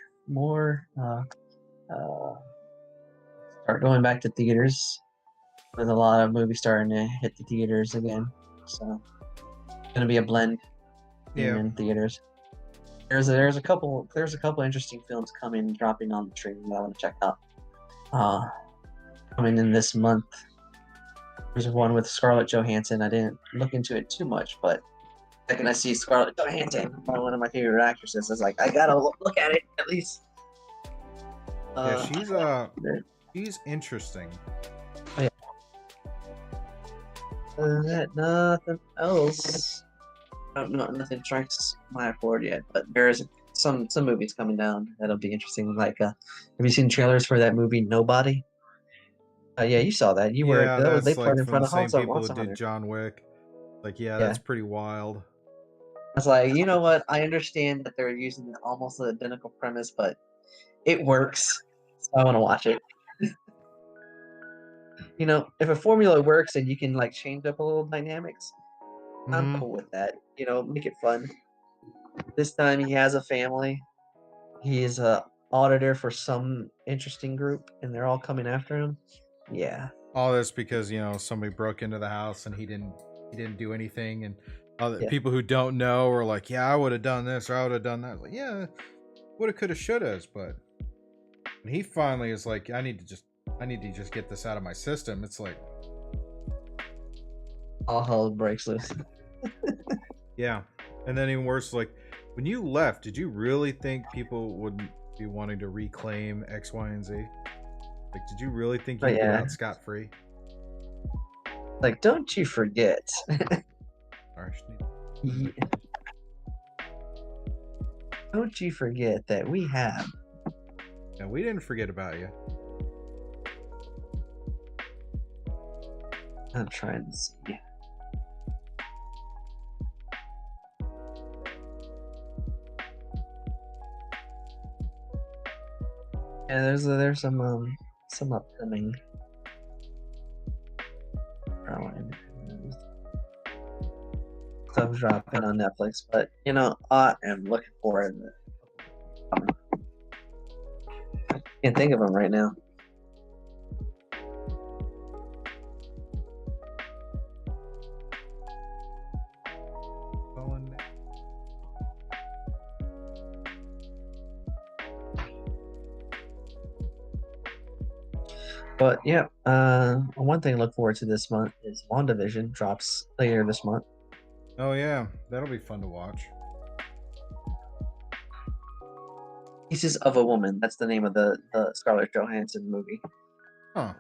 start going back to theaters. With a lot of movies starting to hit the theaters again, so it's gonna be a blend in theaters. There's a couple interesting films dropping on the stream that I want to check out. Coming in this month. There's one with Scarlett Johansson. I didn't look into it too much, but the second I see Scarlett Johansson, one of my favorite actresses, I was like, I gotta look at it at least. Yeah, she's interesting. Yeah. Nothing else. Nothing strikes my accord yet, but there's some movies coming down that'll be interesting. Like, have you seen trailers for that movie Nobody? Yeah, you saw that. They That's played like in from front the of same Monster people who Hunter. did John Wick. Like, yeah, Yeah. that's pretty wild. I was like, you know what? I understand that they're using almost the identical premise, but it works. So I want to watch it. You know, if a formula works and you can like change up a little dynamics, I'm cool with that. You know, make it fun. This time he has a family. He is a auditor for some interesting group, and they're all coming after him. Yeah. All this because somebody broke into the house and he didn't do anything, and other people who don't know are like, yeah, I would have done this or I would have done that. Like, yeah, woulda, coulda, shouldas. But when he finally is like, I need to just get this out of my system. It's like all hell breaks loose. Yeah, and then even worse, like when you left, did you really think people would be wanting to reclaim X, Y, and Z? Like, did you really think you'd get out scot-free? Like, don't you forget. Don't you forget that we have. Yeah, we didn't forget about you. I'm trying to see. Yeah, there's some upcoming stuff dropping on Netflix, but I am looking forward to it. I can't think of them right now. But yeah, one thing to look forward to this month is WandaVision drops later this month. Oh yeah, that'll be fun to watch. Pieces of a Woman. That's the name of the Scarlett Johansson movie. Huh.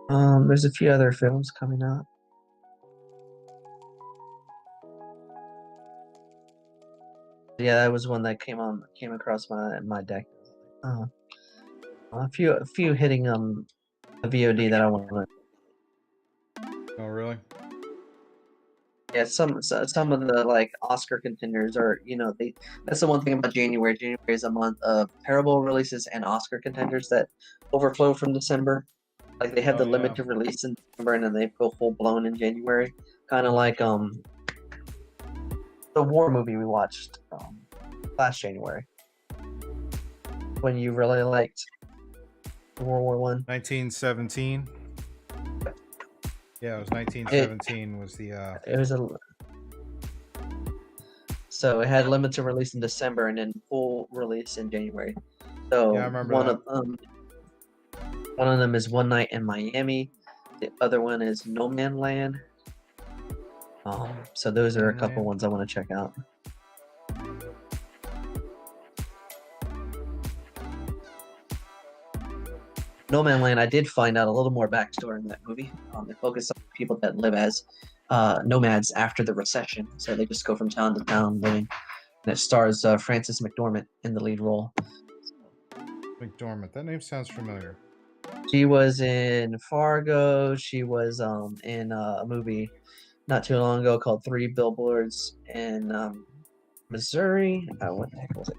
There's a few other films coming out. Yeah, that was one that came across my deck. A few hitting a VOD that I want to. Oh really? Yeah, some of the like Oscar contenders are that's the one thing about January. January is a month of terrible releases and Oscar contenders that overflow from December. Like they have the limited release in December and then they go full blown in January. Kind of like the war movie we watched last January. When you really liked World War I. 1917. Yeah, it was 1917 was the It was so it had limited release in December and then full release in January. So yeah, I remember one of them is One Night in Miami. The other one is No Man Land. So those are a couple ones I want to check out. No Man Land, I did find out a little more backstory in that movie. They focus on people that live as nomads after the recession. So they just go from town to town living. And it stars Frances McDormand in the lead role. McDormand. That name sounds familiar. She was in Fargo. She was in a movie not too long ago called Three Billboards in Missouri. What the heck was it?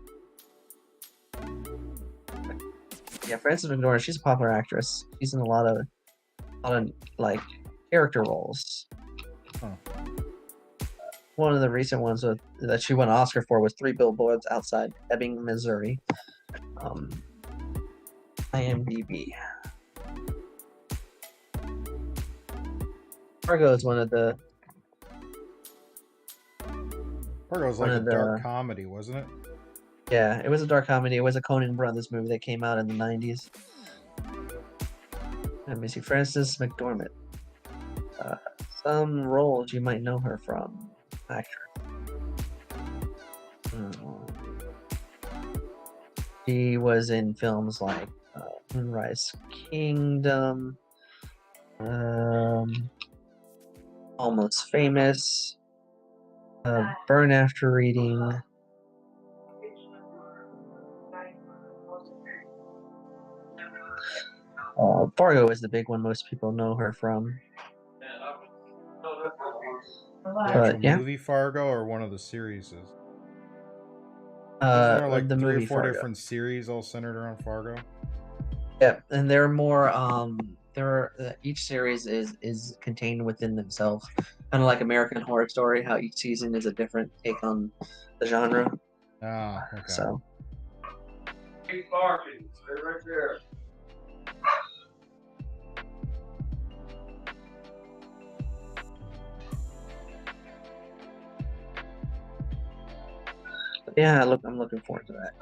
Yeah, Frances McDormand. She's a popular actress. She's in a lot of like character roles. Huh. One of the recent ones that she won an Oscar for was Three Billboards Outside Ebbing, Missouri. IMDb. Fargo is one of the Fargo was one like a of the dark comedy, wasn't it? Yeah, it was a dark comedy. It was a Coen Brothers movie that came out in the 90s. Let me see. Frances McDormand. Some roles you might know her from. Actor. She was in films like Moonrise Kingdom, Almost Famous, Burn After Reading. Fargo is the big one most people know her from. The actual movie Fargo or one of the series? Isn't there like The 3 or movie 4 Fargo. different series all centered around Fargo? Yeah, and they're more each series is contained within themselves, kind of like American Horror Story, how each season is a different take on the genre. Ah, okay. So Keep barking. Stay right there. yeah, I'm looking forward to that.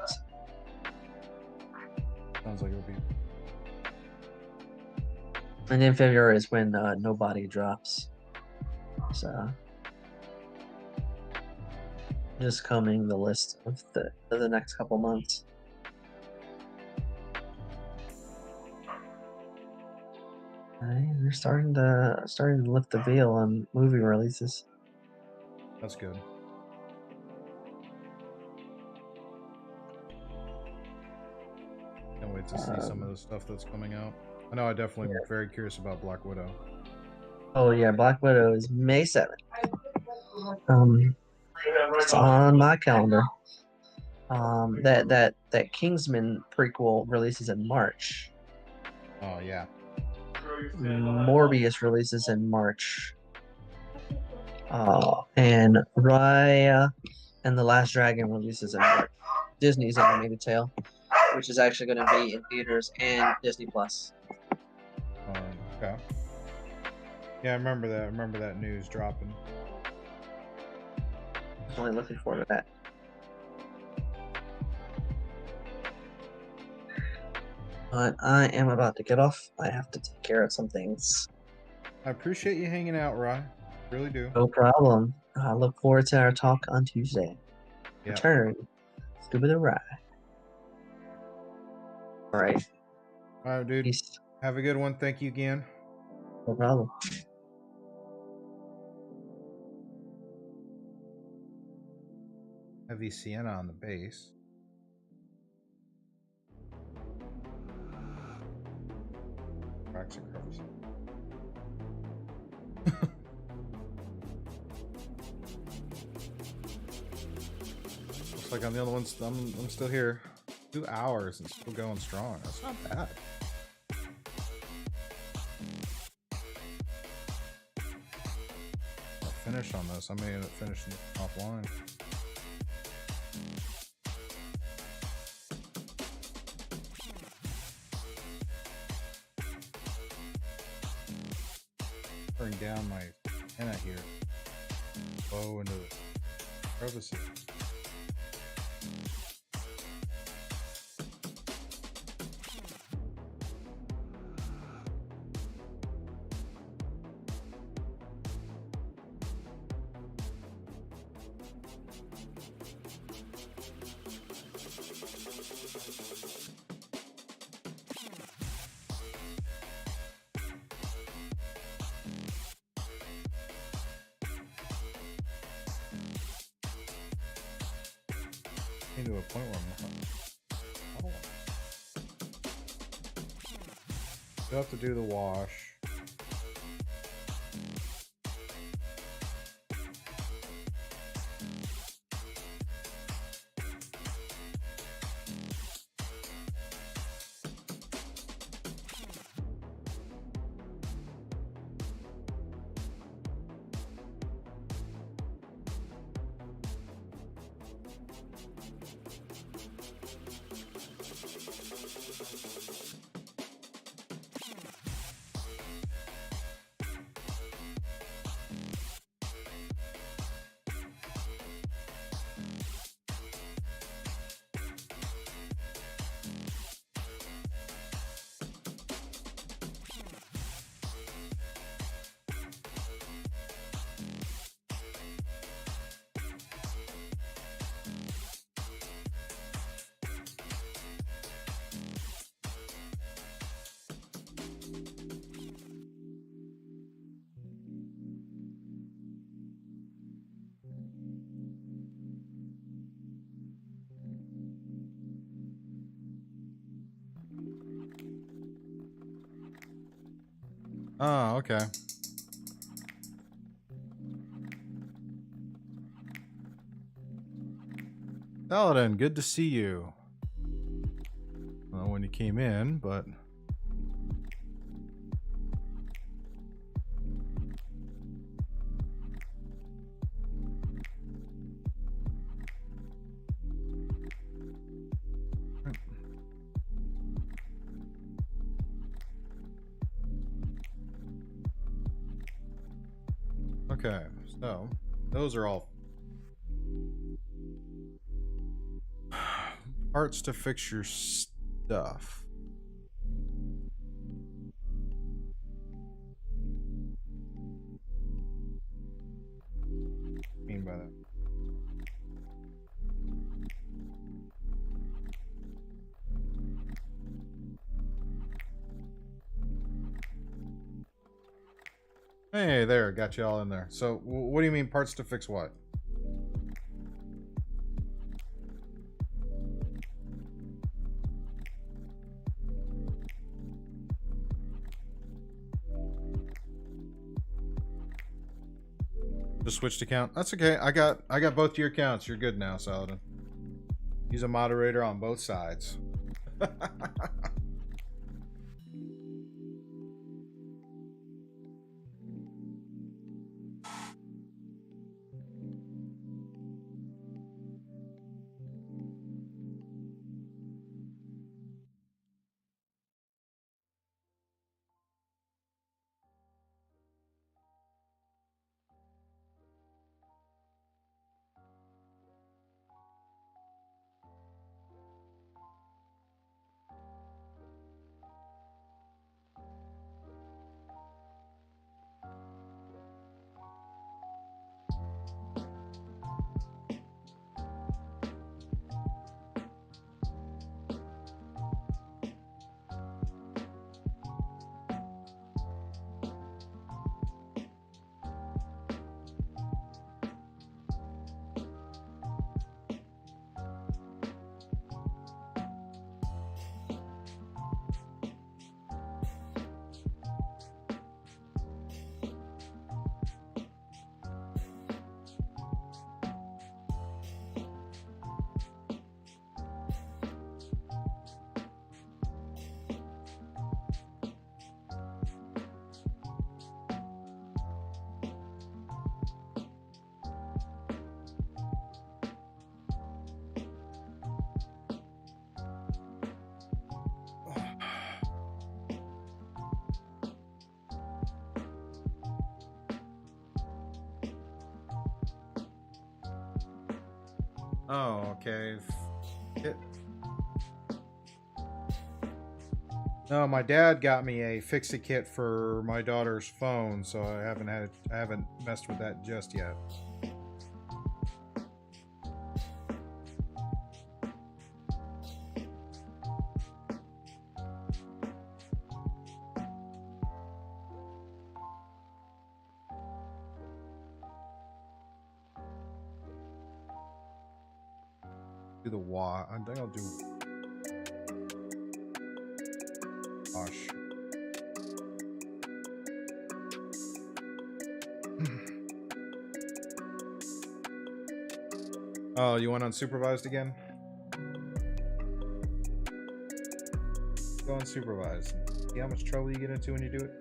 Sounds like it'll be. And in February is when Nobody drops. So just coming the list of the next couple months. They're starting to lift the veil on movie releases. That's good. Can't wait to see some of the stuff that's coming out. I know I definitely am very curious about Black Widow. Oh yeah, Black Widow is May 7th. It's on my calendar. That Kingsman prequel releases in March. Oh yeah. Morbius releases in March. And Raya and the Last Dragon releases in March. Disney's animated tale, which is actually going to be in theaters and Disney Plus. Okay. Yeah, I remember that. I remember that news dropping. Definitely looking forward to that. But I am about to get off. I have to take care of some things. I appreciate you hanging out, Rye. Really do. No problem. I look forward to our talk on Tuesday. Yeah. Return. Scoob the Rye. All right. All right, dude. Peace. Have a good one. Thank you again. No problem. Heavy Sienna on the bass. Cracks and curves. Looks like I'm the only one. I'm still here. 2 hours and still going strong. That's not bad. I'll finish on this. I may end up finishing offline. Bring down my antenna here. Bow into the crevices. To a point where I'm not. Still have to do the wash. Oh, okay. Paladin, good to see you. Well, when you came in, but... Okay, so those are all parts to fix your stuff. What do you mean by that? Hey, there, got you all in there. So, what do you mean parts to fix what? Just switched account. That's okay. I got both your accounts. You're good now, Saladin. He's a moderator on both sides. Oh, okay. No, my dad got me a fix-it kit for my daughter's phone, so I haven't messed with that just yet. Do the wash. I think I'll do wash. Oh, you went unsupervised again? Go unsupervised. See how much trouble you get into when you do it?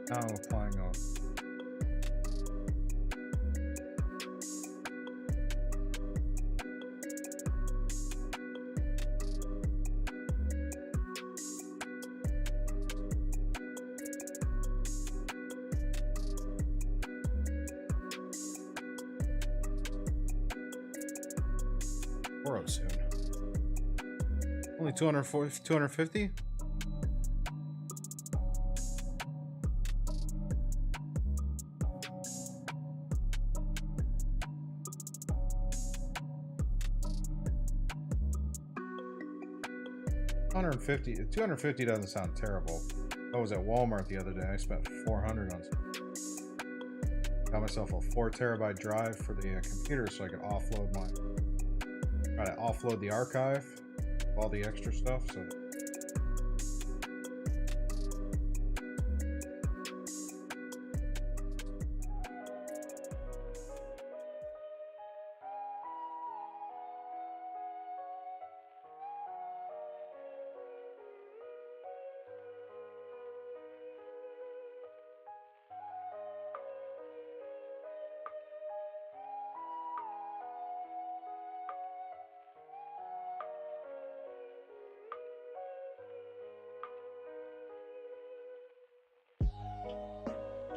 Now applying off. Oro soon. Only 250? $250 doesn't sound terrible. I was at Walmart the other day. I spent $400 on something. Got myself a 4 terabyte drive for the computer so I could try to offload the archive, all the extra stuff. So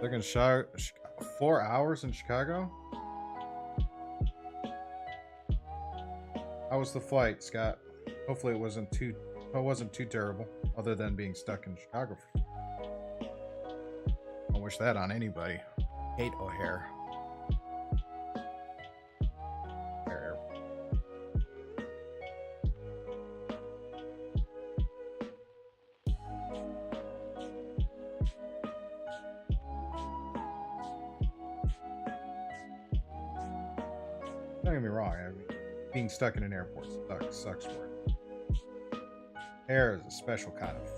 they're gonna 4 hours in Chicago. How was the flight, Scott? Hopefully it wasn't too terrible, other than being stuck in Chicago. I wish that on anybody. Hate O'Hare. Don't get me wrong. I mean, being stuck in an airport sucks for it. Air is a special kind of.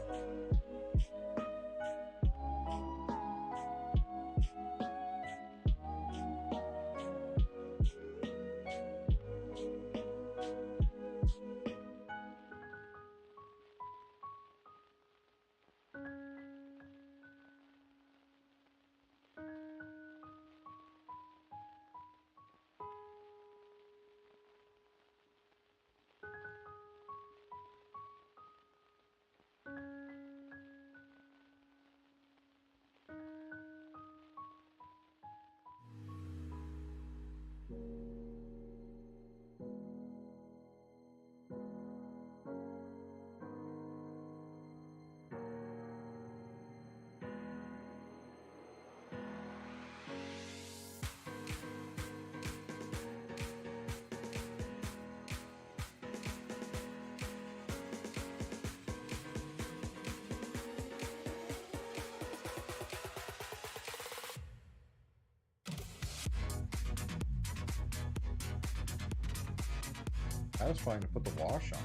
I was planning to put the wash on.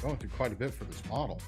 Going through quite a bit for this model.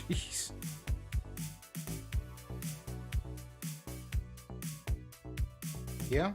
Jeez. Yeah.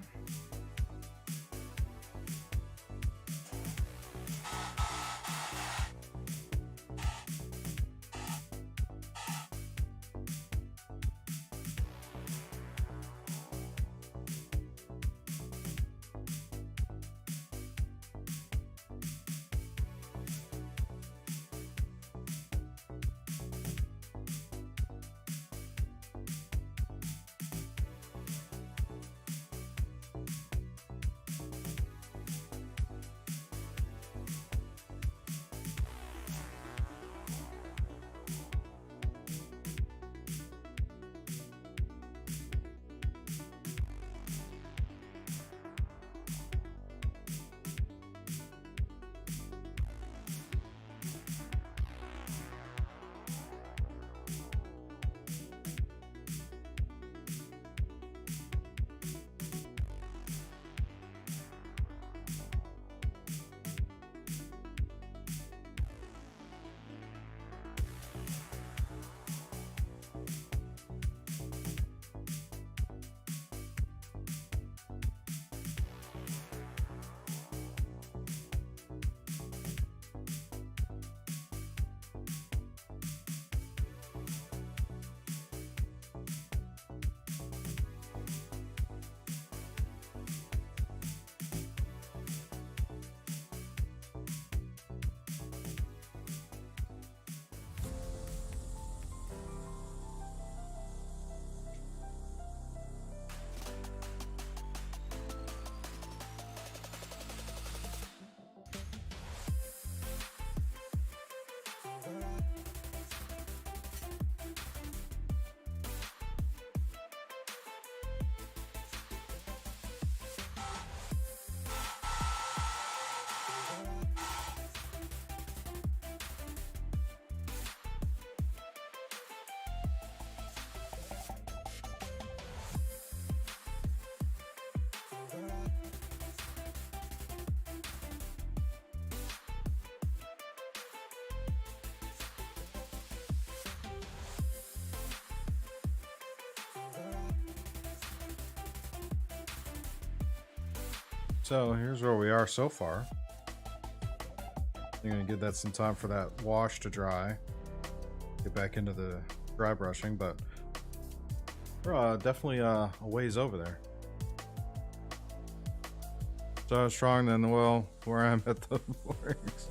So here's where we are so far. I'm gonna give that some time for that wash to dry. Get back into the dry brushing, but we're definitely a ways over there. So strong then, well, where I'm at the works.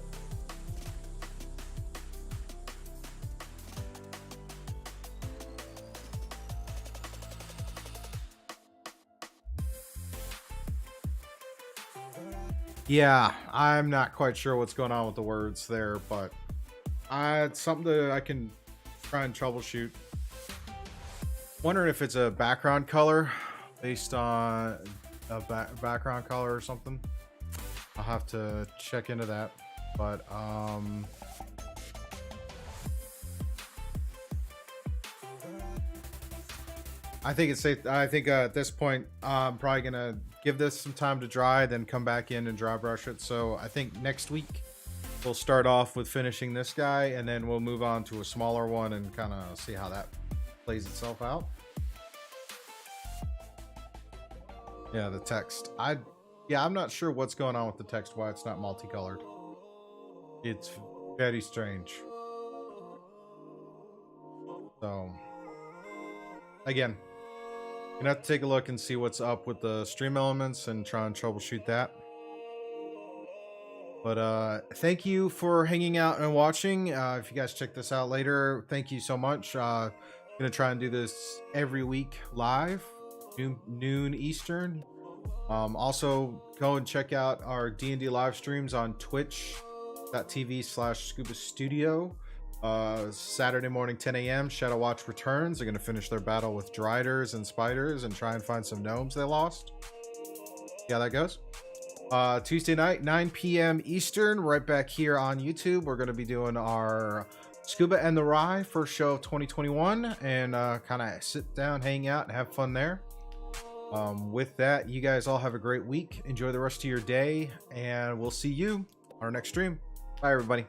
Yeah, I'm not quite sure what's going on with the words there, but it's something that I can try and troubleshoot. Wondering if it's a background color based on a background color or something. I'll have to check into that, but I think it's safe. I think at this point, I'm probably gonna give this some time to dry, then come back in and dry brush it. So I think next week we'll start off with finishing this guy, and then we'll move on to a smaller one and kind of see how that plays itself out. Yeah, the text. I'm not sure what's going on with the text. Why it's not multicolored. It's very strange. So again, you're gonna have to take a look and see what's up with the stream elements and try and troubleshoot that. But thank you for hanging out and watching. If you guys check this out later, thank you so much. Gonna try and do this every week live, noon Eastern. Also go and check out our D&D live streams on twitch.tv/Scuba Studio. Saturday morning 10 a.m. Shadow Watch returns. They're gonna finish their battle with Driders and Spiders and try and find some gnomes they lost. See how that goes. Tuesday night 9 p.m. Eastern, right back here on YouTube. We're gonna be doing our Scuba and the Rye first show of 2021 and kind of sit down, hang out, and have fun there. With that, you guys all have a great week. Enjoy the rest of your day, and we'll see you on our next stream. Bye, everybody.